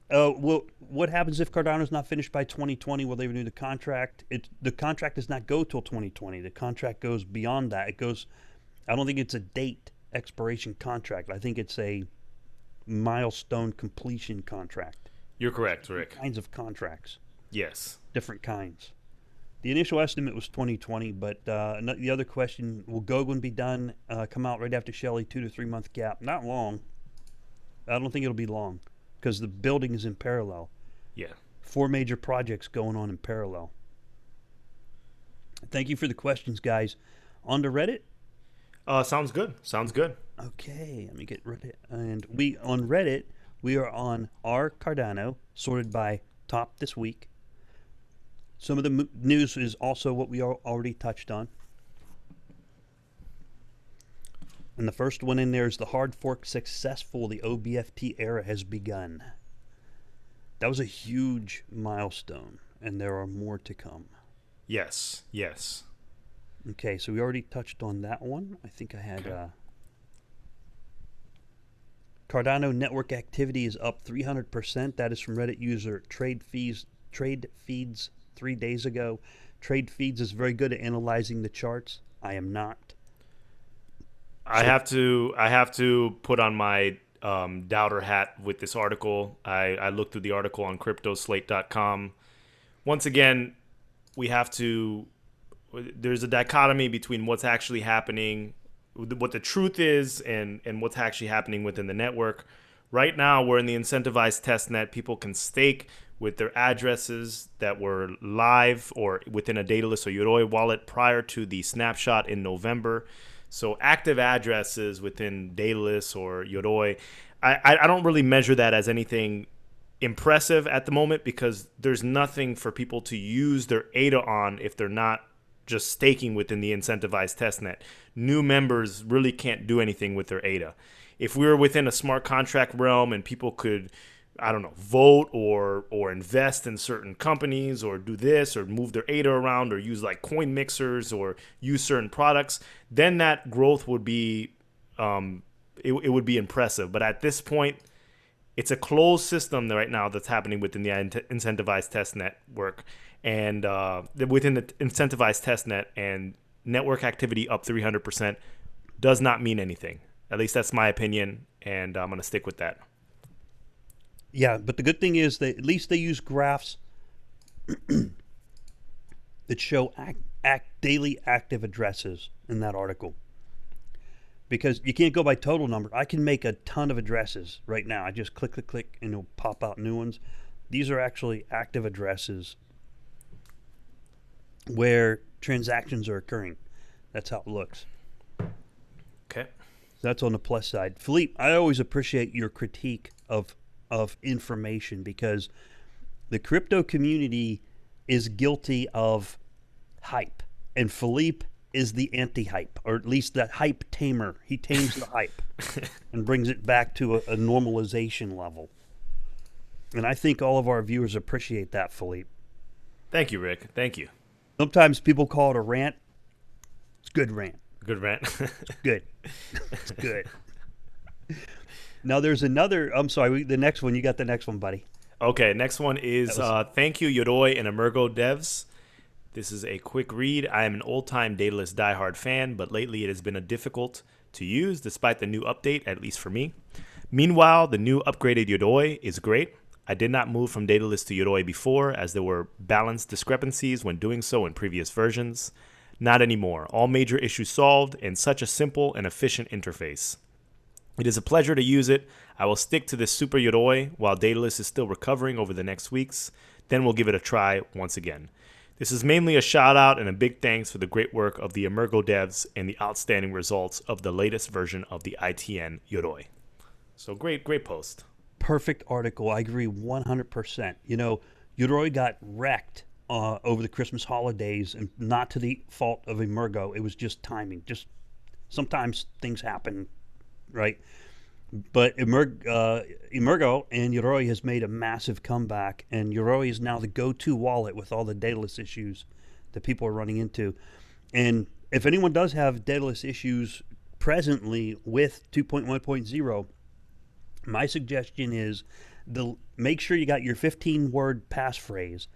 Well, what happens if Cardano's not finished by 2020? Will they renew the contract? The contract does not go till 2020. The contract goes beyond that. It goes. I don't think it's a date expiration contract. I think it's a milestone completion contract. You're correct, Rick. Different kinds of contracts. Yes. Different kinds. The initial estimate was 2020, but the other question, will Goguen be done, come out right after Shelley, 2 to 3 month gap? Not long. I don't think it'll be long because the building is in parallel. Yeah. 4 major projects going on in parallel. Thank you for the questions, guys. On to Reddit? Sounds good. Okay, let me get Reddit. And on Reddit, we are on our Cardano, sorted by top this week. Some of the news is also what we already touched on. And the first one in there is the hard fork successful. The OBFT era has begun. That was a huge milestone, and there are more to come. Yes. Okay, so we already touched on that one. I think I had... Okay. Cardano network activity is up 300%. That is from Reddit user Trade Feeds 3 days ago. Trade Feeds is very good at analyzing the charts. I am not. I have to put on my doubter hat with this article. I looked through the article on cryptoslate.com. Once again, there's a dichotomy between what's actually happening, what the truth is, and what's actually happening within the network. Right now, we're in the incentivized testnet. People can stake with their addresses that were live or within a Daedalus or Yoroi wallet prior to the snapshot in November. So active addresses within Daedalus or Yoroi, I don't really measure that as anything impressive at the moment because there's nothing for people to use their ADA on if they're not just staking within the incentivized testnet. New members really can't do anything with their ADA. If we were within a smart contract realm and people could, I don't know, vote or invest in certain companies or do this or move their ADA around or use like coin mixers or use certain products, then that growth would be, it would be impressive. But at this point, it's a closed system right now that's happening within the incentivized test network and within the incentivized testnet, and network activity up 300% does not mean anything. At least that's my opinion, and I'm going to stick with that. Yeah, but the good thing is that at least they use graphs that show daily active addresses in that article. Because you can't go by total number. I can make a ton of addresses right now. I just click, and it'll pop out new ones. These are actually active addresses where transactions are occurring. That's how it looks. Okay. That's on the plus side. Philippe, I always appreciate your critique of information because the crypto community is guilty of hype. And Philippe is the anti-hype, or at least the hype tamer. He tames the hype and brings it back to a normalization level. And I think all of our viewers appreciate that, Philippe. Thank you, Rick. Thank you. Sometimes people call it a rant. It's good rant. Good rant. It's good. It's good. Now there's another, I'm sorry, the next one. You got the next one, buddy. Okay, next one is thank you, Yoroi and Emergo devs. This is a quick read. I am an old-time Daedalus diehard fan, but lately it has been difficult to use despite the new update, at least for me. Meanwhile, the new upgraded Yoroi is great. I did not move from Daedalus to Yoroi before, as there were balance discrepancies when doing so in previous versions. Not anymore. All major issues solved in such a simple and efficient interface. It is a pleasure to use it. I will stick to this Super Yoroi while Daedalus is still recovering over the next weeks. Then we'll give it a try once again. This is mainly a shout out and a big thanks for the great work of the Emergo devs and the outstanding results of the latest version of the ITN Yoroi. So great post. Perfect article. I agree 100%. You know, Yoroi got wrecked over the Christmas holidays, and not to the fault of Emergo. It was just timing. Just sometimes things happen, right? But Emergo and Yoroi has made a massive comeback, and Yoroi is now the go-to wallet with all the Daedalus issues that people are running into. And if anyone does have Daedalus issues presently with 2.1.0, my suggestion is make sure you got your 15-word passphrase.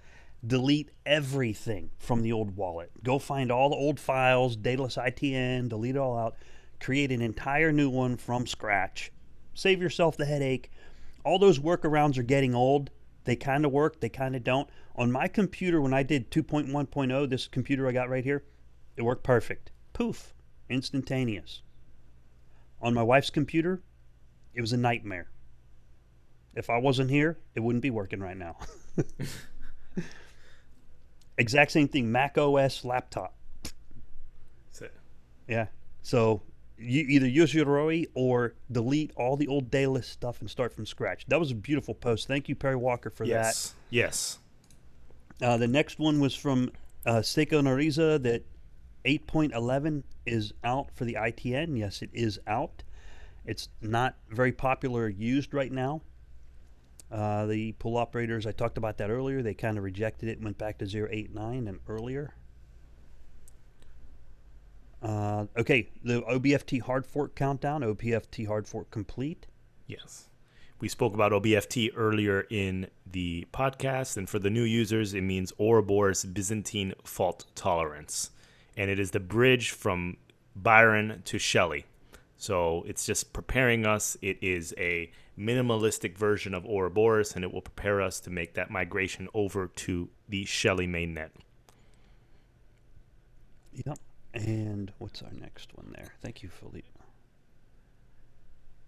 Delete everything from the old wallet. Go find all the old files, Daedalus ITN, delete it all out. Create an entire new one from scratch. Save yourself the headache. All those workarounds are getting old. They kind of work, they kind of don't. On my computer, when I did 2.1.0, this computer I got right here, it worked perfect. Poof, instantaneous. On my wife's computer, it was a nightmare. If I wasn't here, it wouldn't be working right now. Exact same thing, Mac OS laptop. That's it. Yeah. So you either use Yoroi or delete all the old Daedalus stuff and start from scratch. That was a beautiful post. Thank you, Perry Walker, for that. Yes. The next one was from Seco Narissa that 8.11 is out for the ITN. Yes, it is out. It's not very popular used right now. The pool operators, I talked about that earlier. They kind of rejected it, went back to 0.89 and earlier. Okay, the OBFT hard fork countdown, OBFT hard fork complete. Yes. We spoke about OBFT earlier in the podcast, and for the new users, it means Ouroboros Byzantine fault tolerance. And it is the bridge from Byron to Shelley. So it's just preparing us. It is a minimalistic version of Ouroboros, and it will prepare us to make that migration over to the Shelley mainnet. Yep. And what's our next one there? Thank you, Philippe.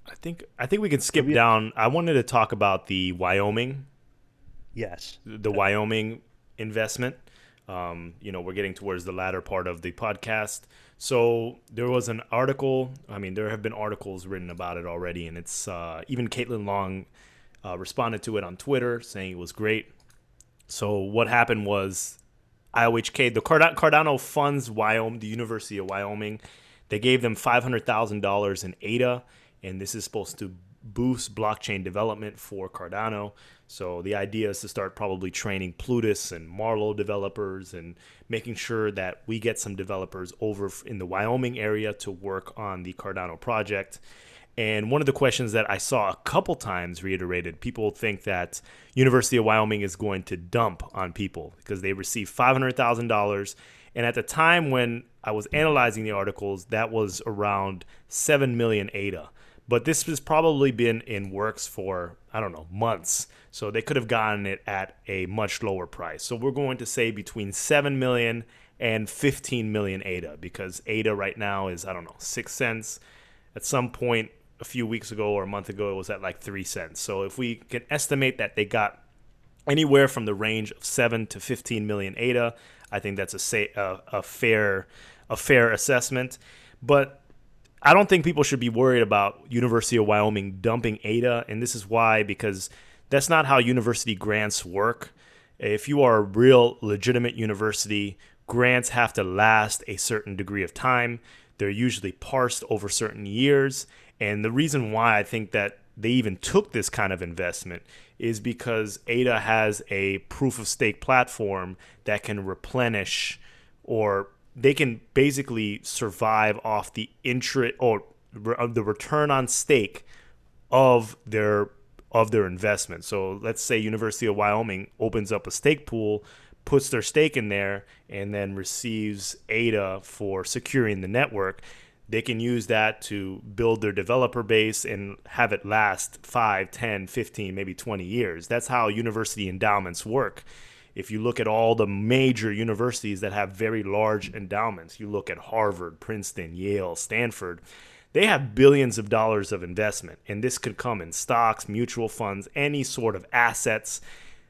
I think we can skip down. I wanted to talk about the Wyoming. Yes. The Wyoming investment. We're getting towards the latter part of the podcast. So there was an article. I mean, there have been articles written about it already, and it's even Caitlin Long responded to it on Twitter saying it was great. So what happened was IOHK, the Cardano funds Wyoming, the University of Wyoming. They gave them $500,000 in ADA, and this is supposed to boost blockchain development for Cardano. So the idea is to start probably training Plutus and Marlowe developers and making sure that we get some developers over in the Wyoming area to work on the Cardano project. And one of the questions that I saw a couple times reiterated, people think that University of Wyoming is going to dump on people because they received $500,000. And at the time when I was analyzing the articles, that was around 7 million ADA. But this has probably been in works for, I don't know, months. So they could have gotten it at a much lower price. So we're going to say between 7 million and 15 million ADA, because ADA right now is, 6 cents. At some point a few weeks ago or a month ago, it was at like 3 cents. So if we can estimate that they got anywhere from the range of 7 to 15 million ADA, I think that's a fair assessment. But I don't think people should be worried about University of Wyoming dumping ADA, and this is why, because that's not how university grants work. If you are a real legitimate university, grants have to last a certain degree of time. They're usually parsed over certain years, and the reason why I think that they even took this kind of investment is because ADA has a proof of stake platform that can replenish, or they can basically survive off the interest or the return on stake of their investment. So let's say University of Wyoming opens up a stake pool, puts their stake in there, and then receives ADA for securing the network. They can use that to build their developer base and have it last 5, 10, 15, maybe 20 years. That's how university endowments work. If you look at all the major universities that have very large endowments, you look at Harvard, Princeton, Yale, Stanford, they have billions of dollars of investment. And this could come in stocks, mutual funds, any sort of assets.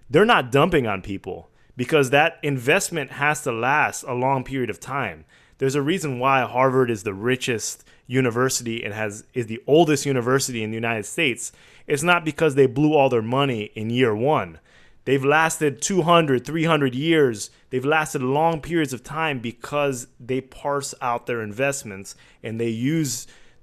They're not dumping on people because that investment has to last a long period of time. There's a reason why Harvard is the richest university and is the oldest university in the United States. It's not because they blew all their money in year one. They've lasted 200, 300 years. They've lasted long periods of time because they parse out their investments and they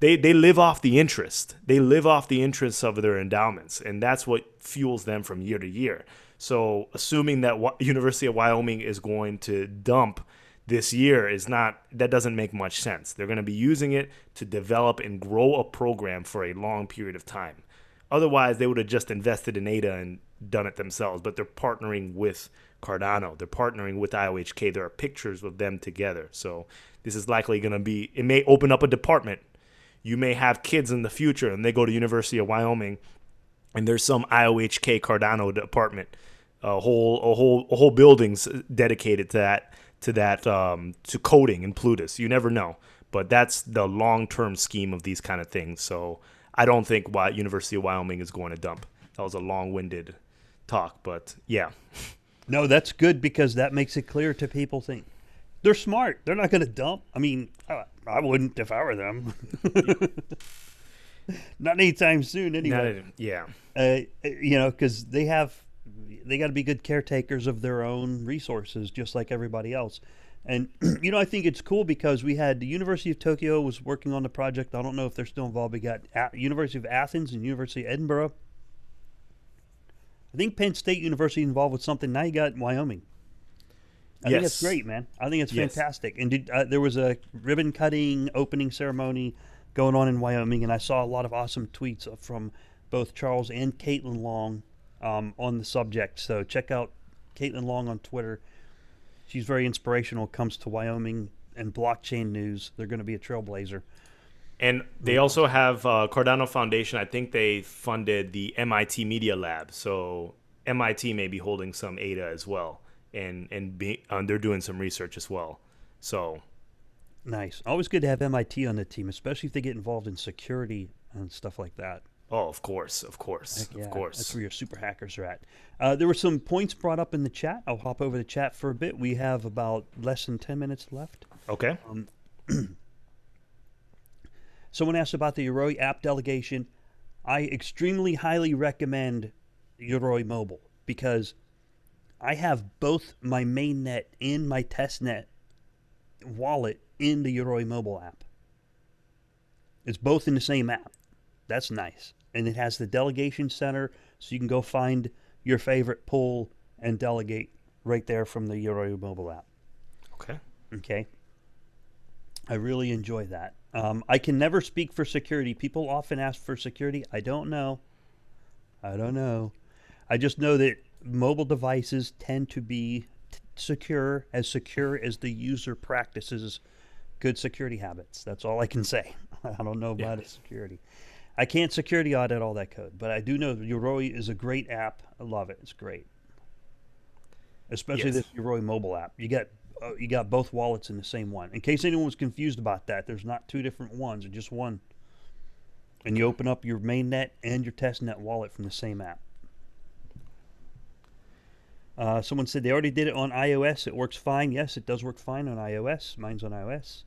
live off the interest. They live off the interest of their endowments, and that's what fuels them from year to year. So assuming that University of Wyoming is going to dump this year is not, that doesn't make much sense. They're going to be using it to develop and grow a program for a long period of time. Otherwise, they would have just invested in Ada and done it themselves, but they're partnering with Cardano. They're partnering with IOHK. There are pictures of them together. So this is likely going to be, it may open up a department. You may have kids in the future and they go to University of Wyoming and there's some IOHK Cardano department, a whole buildings dedicated to to coding and Plutus. You never know, but that's the long-term scheme of these kind of things. So I don't think University of Wyoming is going to dump. That was a long-winded talk, but yeah. No, that's good because that makes it clear to people. Think they're smart. They're not going to dump. I mean, I wouldn't if I were them. Not anytime soon, anyway. Yeah. Because they got to be good caretakers of their own resources, just like everybody else. And I think it's cool because we had the University of Tokyo was working on the project. I don't know if they're still involved. We got University of Athens and University of Edinburgh. I think Penn State University involved with something. Now you got Wyoming. I think that's great, man. I think it's fantastic. And there was a ribbon cutting opening ceremony going on in Wyoming, and I saw a lot of awesome tweets from both Charles and Caitlin Long on the subject. So check out Caitlin Long on Twitter. She's very inspirational when it comes to Wyoming and blockchain news. They're going to be a trailblazer. And they also have Cardano Foundation. I think they funded the MIT Media Lab. So MIT may be holding some ADA as well. And they're doing some research as well. So nice. Always good to have MIT on the team, especially if they get involved in security and stuff like that. Oh, of course. Of course. That's where your super hackers are at. There were some points brought up in the chat. I'll hop over the chat for a bit. We have about less than 10 minutes left. Okay. Someone asked about the Yoroi app delegation. I extremely highly recommend Yoroi Mobile because I have both my Mainnet and my Testnet wallet in the Yoroi Mobile app. It's both in the same app. That's nice. And it has the delegation center, so you can go find your favorite pool and delegate right there from the Yoroi Mobile app. Okay. I really enjoy that. I can never speak for security. People often ask for security. I don't know. I just know that mobile devices tend to be secure as the user practices good security habits. That's all I can say. I don't know about its security. I can't security audit all that code, but I do know that Yoroi is a great app. I love it. It's great. Especially this Yoroi mobile app. You got both wallets in the same one. In case anyone was confused about that, there's not two different ones, it's just one. And you open up your Mainnet and your Testnet wallet from the same app. Someone said they already did it on iOS. It works fine. Yes, it does work fine on iOS. Mine's on iOS.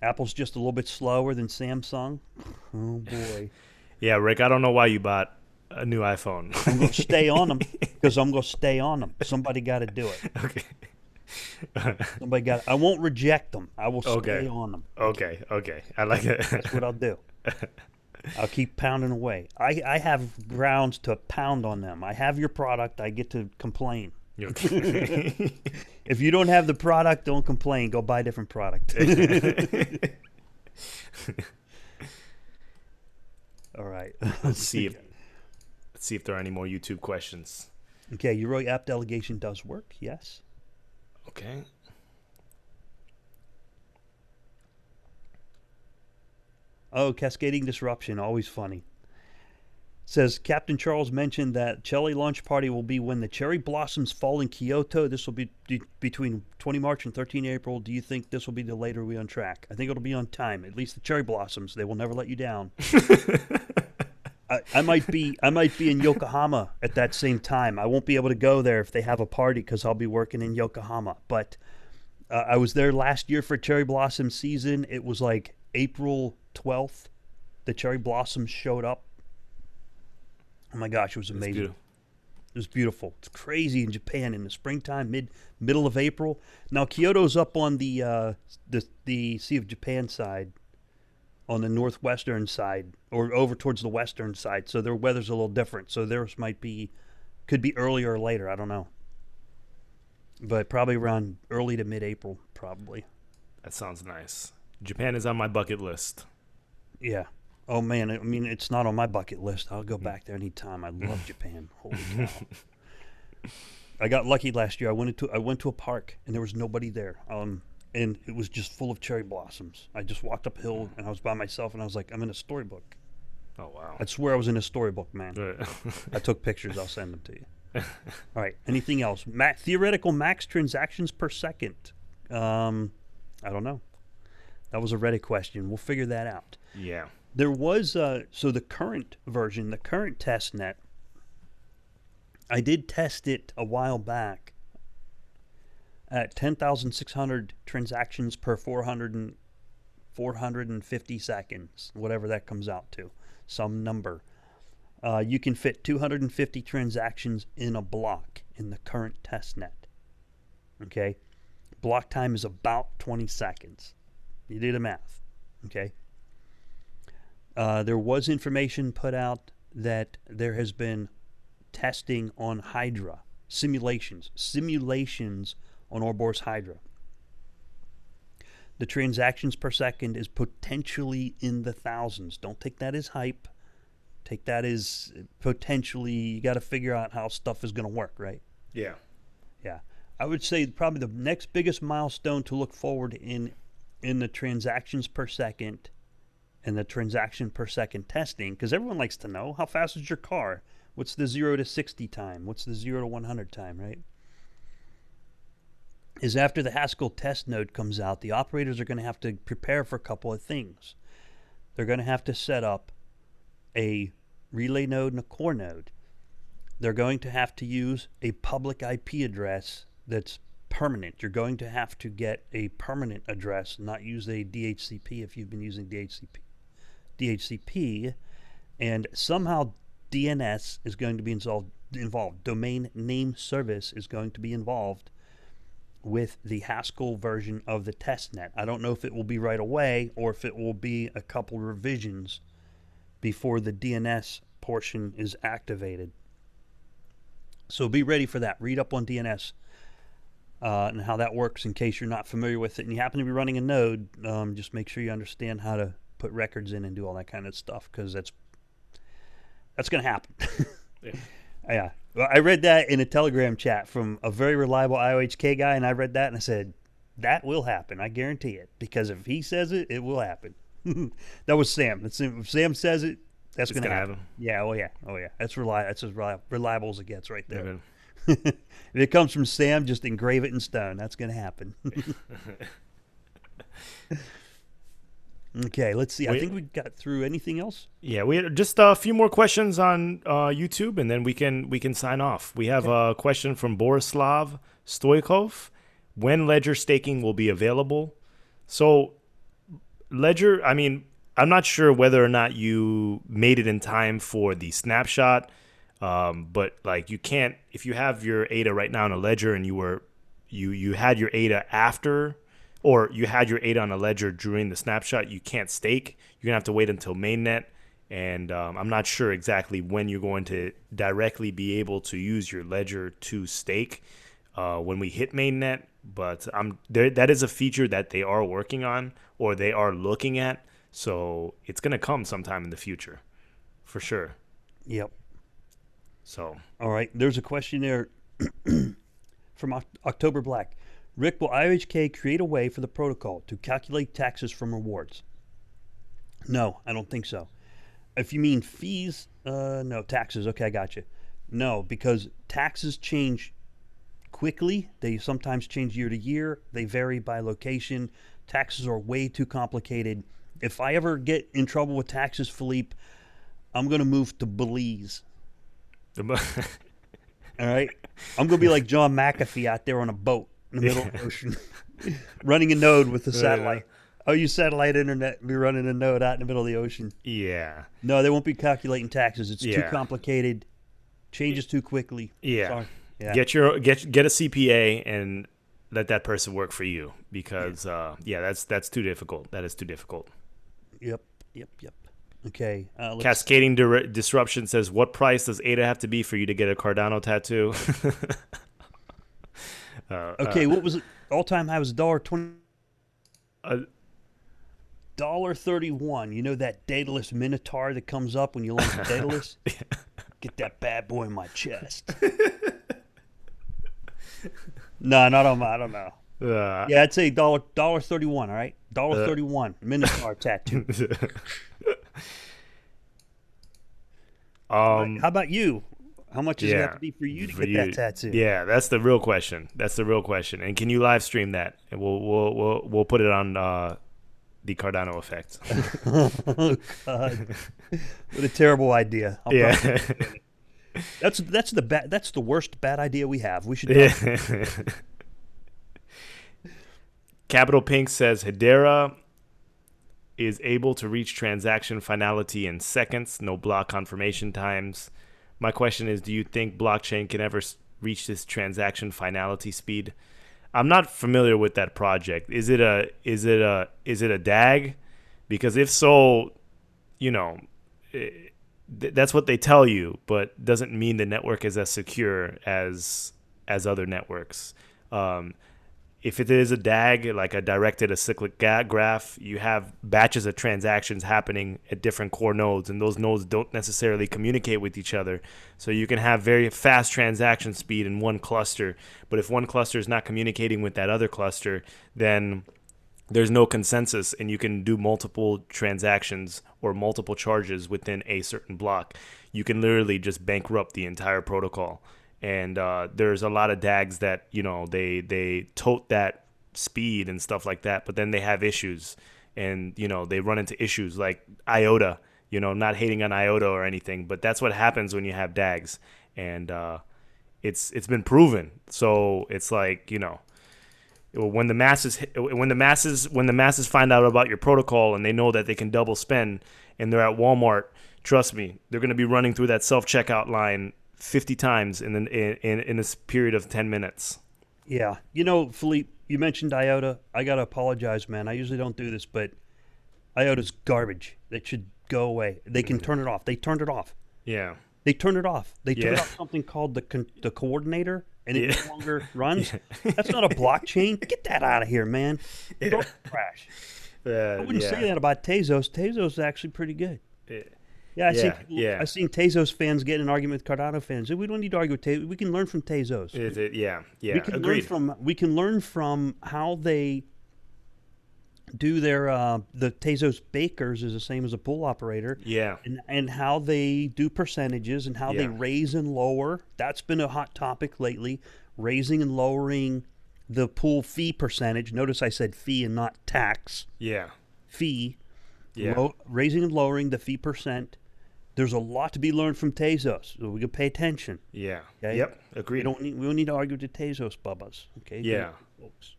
Apple's just a little bit slower than Samsung. Oh, boy. Yeah, Rick, I don't know why you bought a new iPhone. I'm going to stay on them because I'm going to stay on them. Somebody got to do it. Okay. I won't reject them. I will stay on them. Okay. I like it. That's what I'll do. I'll keep pounding away. I have grounds to pound on them. I have your product. I get to complain. If you don't have the product, don't complain. Go buy a different product. All right. Let's see if there are any more YouTube questions. Okay, Yoroi app delegation does work. Yes. Okay. Oh, cascading disruption, always funny. Says Captain Charles mentioned that Cherry launch party will be when the cherry blossoms fall in Kyoto. This will be between 20 March and 13 April. Do you think this will be delayed or are we on track? I think it'll be on time. At least the cherry blossoms. They will never let you down. I might be in Yokohama at that same time. I won't be able to go there if they have a party because I'll be working in Yokohama. But I was there last year for cherry blossom season. It was like April 12th. The cherry blossoms showed up. Oh my gosh, it was amazing. It was beautiful. It's crazy in Japan in the springtime, middle of April. Now Kyoto's up on the Sea of Japan side, on the northwestern side, or over towards the western side. So their weather's a little different. So theirs could be earlier or later. I don't know. but probably around early to mid-April, probably. That sounds nice. Japan is on my bucket list. Yeah. Oh man, I mean, it's not on my bucket list. I'll go back there anytime. I love Japan. Holy cow! I got lucky last year. I went to a park and there was nobody there. And it was just full of cherry blossoms. I just walked uphill and I was by myself and I was like, I'm in a storybook. Oh wow! I swear I was in a storybook, man. Right. I took pictures. I'll send them to you. All right. Anything else? Theoretical max transactions per second. I don't know. That was a Reddit question. We'll figure that out. Yeah. There was so the current version, the current testnet. I did test it a while back at 10,600 transactions per 450 seconds, whatever that comes out to, some number. You can fit 250 transactions in a block in the current testnet. Okay? Block time is about 20 seconds. You do the math. Okay? There was information put out that there has been testing on Hydra, simulations on Ouroboros Hydra. The transactions per second is potentially in the thousands. Don't take that as hype. Take that as potentially, you got to figure out how stuff is going to work, right? Yeah. Yeah. I would say probably the next biggest milestone to look forward in the transactions per second and the transaction per second testing, because everyone likes to know how fast is your car? What's the 0 to 60 time? What's the 0 to 100 time, right? Is after the Haskell test node comes out, the operators are going to have to prepare for a couple of things. They're going to have to set up a relay node and a core node. They're going to have to use a public IP address that's permanent. You're going to have to get a permanent address, not use a DHCP if you've been using DHCP, and somehow DNS is going to be involved. Domain name service is going to be involved with the Haskell version of the testnet. I don't know if it will be right away or if it will be a couple revisions before the DNS portion is activated. So be ready for that. Read up on DNS and how that works in case you're not familiar with it and you happen to be running a node. Just make sure you understand how to put records in and do all that kind of stuff, because that's going to happen. Yeah. Yeah. Well, I read that in a Telegram chat from a very reliable IOHK guy, and I read that and I said, that will happen. I guarantee it, because if he says it, it will happen. That was Sam. If Sam says it, that's going to happen. Yeah. Oh yeah. That's as reliable as it gets right there. Amen. If it comes from Sam, just engrave it in stone. That's going to happen. Okay, let's see. I think we got through. Anything else? Yeah, we had just a few more questions on YouTube, and then we can sign off. We have a question from Borislav Stoikov. When Ledger staking will be available? So Ledger, I mean, I'm not sure whether or not you made it in time for the snapshot, but like you can't, if you have your ADA right now in a Ledger and you had your ADA after, or you had your ADA on a Ledger during the snapshot, you can't stake. You're going to have to wait until Mainnet. And I'm not sure exactly when you're going to directly be able to use your Ledger to stake when we hit Mainnet. But that is a feature that they are working on, or they are looking at. So it's going to come sometime in the future, for sure. Yep. So. All right. There's a question there from October Black. Rick, will IOHK create a way for the protocol to calculate taxes from rewards? No, I don't think so. If you mean fees, no, taxes. Okay, I got you. No, because taxes change quickly. They sometimes change year to year. They vary by location. Taxes are way too complicated. If I ever get in trouble with taxes, Philippe, I'm going to move to Belize. All right? I'm going to be like John McAfee out there on a boat in the middle of the ocean, running a node with a satellite. Oh, you satellite internet, be running a node out in the middle of the ocean. Yeah. No, they won't be calculating taxes. It's too complicated. Changes too quickly. Yeah. Sorry. Yeah. Get a CPA and let that person work for you, because that's too difficult. That is too difficult. Yep. Okay. Cascading Disruption says, what price does ADA have to be for you to get a Cardano tattoo? Okay, what was it? All-time high was $1.20. Uh, $1.31. You know that Daedalus Minotaur that comes up when you launch the Daedalus? Get that bad boy in my chest. No, not on my. I don't know. Yeah, I'd say $1.31. All right, $1.31 Minotaur tattoo. How about you? How much does it have to be for you to get that tattoo? Yeah, that's the real question. And can you live stream that? And we'll put it on the Cardano effect. Oh God, what a terrible idea! That's the worst bad idea we have. We should. Capital Pink says Hedera is able to reach transaction finality in seconds, no block confirmation times. My question is, do you think blockchain can ever reach this transaction finality speed? I'm not familiar with that project. Is it a DAG? Because if so, that's what they tell you, but doesn't mean the network is as secure as other networks. If it is a DAG, like a directed acyclic graph, you have batches of transactions happening at different core nodes, and those nodes don't necessarily communicate with each other. So you can have very fast transaction speed in one cluster, but if one cluster is not communicating with that other cluster, then there's no consensus, and you can do multiple transactions or multiple charges within a certain block. You can literally just bankrupt the entire protocol. And there's a lot of DAGs that, they tote that speed and stuff like that, but then they have issues, and, they run into issues like IOTA, not hating on IOTA or anything, but that's what happens when you have DAGs. And it's been proven. So it's like, when the masses find out about your protocol and they know that they can double spend and they're at Walmart, trust me, they're going to be running through that self-checkout line 50 times in this period of 10 minutes. Yeah. Philippe, you mentioned IOTA. I got to apologize, man. I usually don't do this, but IOTA's garbage. That should go away. They can turn it off. They turned it off. Yeah. They turned it off. They turned off something called the coordinator, and it no longer runs. That's not a blockchain. Get that out of here, man. Don't crash. I wouldn't say that about Tezos. Tezos is actually pretty good. I've seen Tezos fans get in an argument with Cardano fans. We don't need to argue with Tezos. We can learn from Tezos. We can learn from how they do their the Tezos bakers is the same as a pool operator. Yeah. And how they do percentages and how they raise and lower. That's been a hot topic lately. Raising and lowering the pool fee percentage. Notice I said fee and not tax. Yeah. Fee. Yeah. Raising and lowering the fee percent. There's a lot to be learned from Tezos, so we can pay attention. Yeah. Okay? Yep. Agreed. We don't need to argue with the Tezos bubbas. Okay. Yeah. Folks.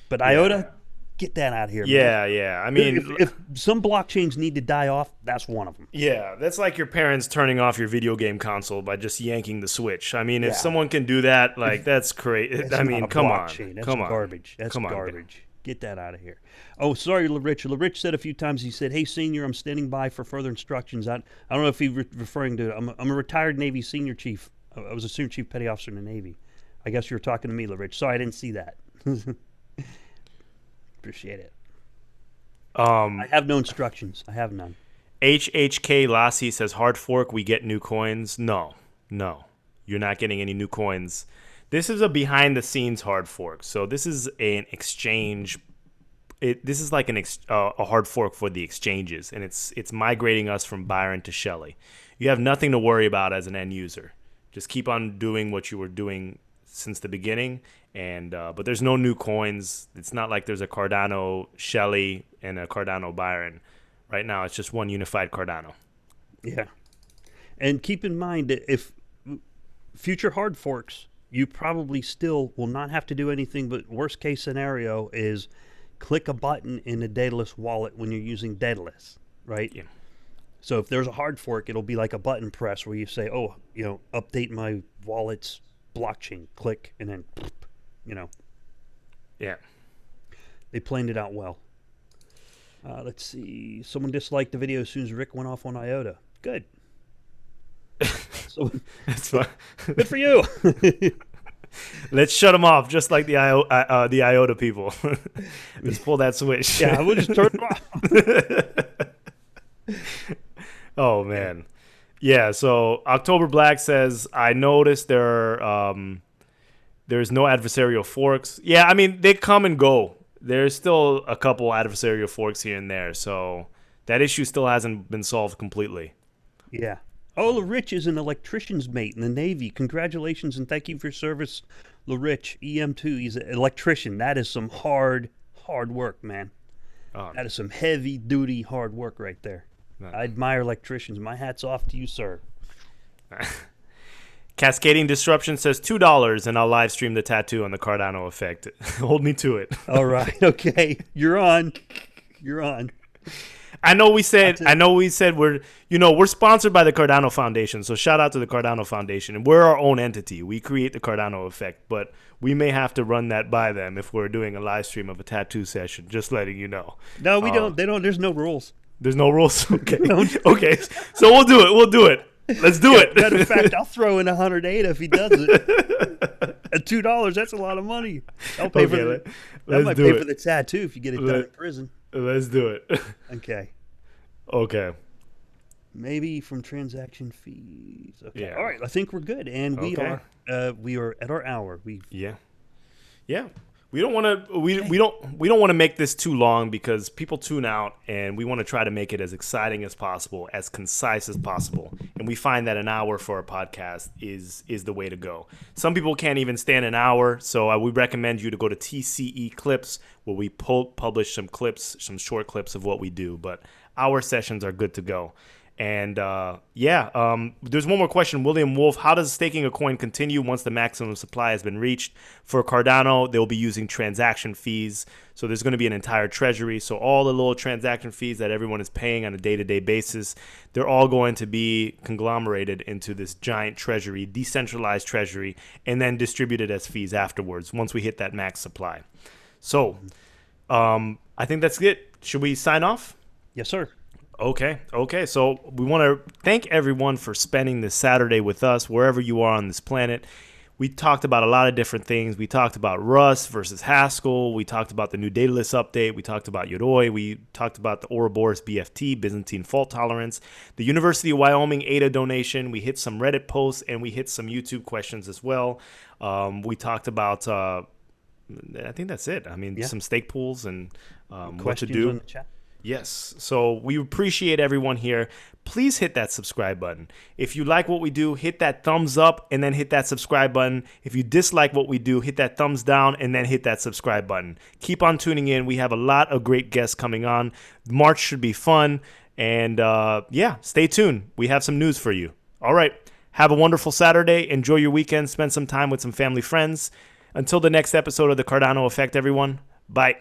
But IOTA, get that out of here. Yeah. Man. Yeah. I mean, if some blockchains need to die off, that's one of them. Yeah. That's like your parents turning off your video game console by just yanking the switch. I mean, if someone can do that, like that's crazy. I mean, come on. That's garbage. That's garbage. Get that out of here. Oh, sorry, LaRich. LaRich said a few times, he said, "Hey, senior, I'm standing by for further instructions." I don't know if he's referring to, I'm a retired Navy senior chief. I was a senior chief petty officer in the Navy. I guess you were talking to me, LaRich. Sorry, I didn't see that. Appreciate it. I have no instructions. I have none. HHK Lassie says, hard fork, we get new coins. No, you're not getting any new coins. This is a behind-the-scenes hard fork. So this is an exchange. This is like a hard fork for the exchanges, and it's migrating us from Byron to Shelley. You have nothing to worry about as an end user. Just keep on doing what you were doing since the beginning, and but there's no new coins. It's not like there's a Cardano Shelley and a Cardano Byron. Right now, it's just one unified Cardano. Yeah, and keep in mind that if future hard forks, you probably still will not have to do anything, but worst case scenario is click a button in the Daedalus wallet when you're using Daedalus, right? Yeah. So if there's a hard fork, it'll be like a button press where you say, oh, update my wallet's blockchain, click, and then, Yeah. They planned it out well. Let's see. Someone disliked the video as soon as Rick went off on IOTA. Good. So, That's fine. good for you. Let's shut them off, just like the IOTA people. Let's pull that switch. Yeah, we'll just turn them off. Oh, man. Yeah, so October Black says, I noticed there's no adversarial forks. Yeah, I mean, they come and go. There's still a couple adversarial forks here and there, so that issue still hasn't been solved completely. Yeah. Oh, LaRich is an electrician's mate in the Navy. Congratulations and thank you for your service, LaRich, EM2. He's an electrician. That is some hard work, man. That is some heavy-duty hard work right there. I admire electricians. My hat's off to you, sir. Cascading Disruption says $2, and I'll live stream the tattoo on the Cardano effect. Hold me to it. All right. Okay. You're on. I know we said we're sponsored by the Cardano Foundation, so shout out to the Cardano Foundation. And we're our own entity. We create the Cardano effect, but we may have to run that by them if we're doing a live stream of a tattoo session, just letting you know. No, we don't. They don't. There's no rules. There's no rules? Okay. Okay. So we'll do it. Let's do it. Matter of fact, I'll throw in 100 ADA if he does it. At $2, that's a lot of money. I'll pay for that. That might pay for the tattoo if you get it done in prison. Let's do it. Okay. Maybe from transaction fees. Okay. Yeah. All right. I think we're good, and we are at our hour. Yeah. We don't want to make this too long because people tune out, and we want to try to make it as exciting as possible, as concise as possible. And we find that an hour for a podcast is the way to go. Some people can't even stand an hour, so we recommend you to go to TCE Clips, where we publish some clips, some short clips of what we do. But our sessions are good to go. And there's one more question. William Wolf, how does staking a coin continue once the maximum supply has been reached? For Cardano, they'll be using transaction fees. So there's going to be an entire treasury. So all the little transaction fees that everyone is paying on a day-to-day basis, they're all going to be conglomerated into this giant treasury, decentralized treasury, and then distributed as fees afterwards once we hit that max supply. So I think that's it. Should we sign off? Yes, sir. Okay. So we want to thank everyone for spending this Saturday with us, wherever you are on this planet. We talked about a lot of different things. We talked about Rust versus Haskell. We talked about the new Daedalus update. We talked about Yoroi. We talked about the Ouroboros BFT, Byzantine fault tolerance, the University of Wyoming Ada donation. We hit some Reddit posts, and we hit some YouTube questions as well. We talked about, I think that's it. I mean, some stake pools and what to do. On the chat? Yes. So we appreciate everyone here. Please hit that subscribe button. If you like what we do, hit that thumbs up and then hit that subscribe button. If you dislike what we do, hit that thumbs down and then hit that subscribe button. Keep on tuning in. We have a lot of great guests coming on. March should be fun. And stay tuned. We have some news for you. All right. Have a wonderful Saturday. Enjoy your weekend. Spend some time with some family friends. Until the next episode of the Cardano Effect, everyone. Bye.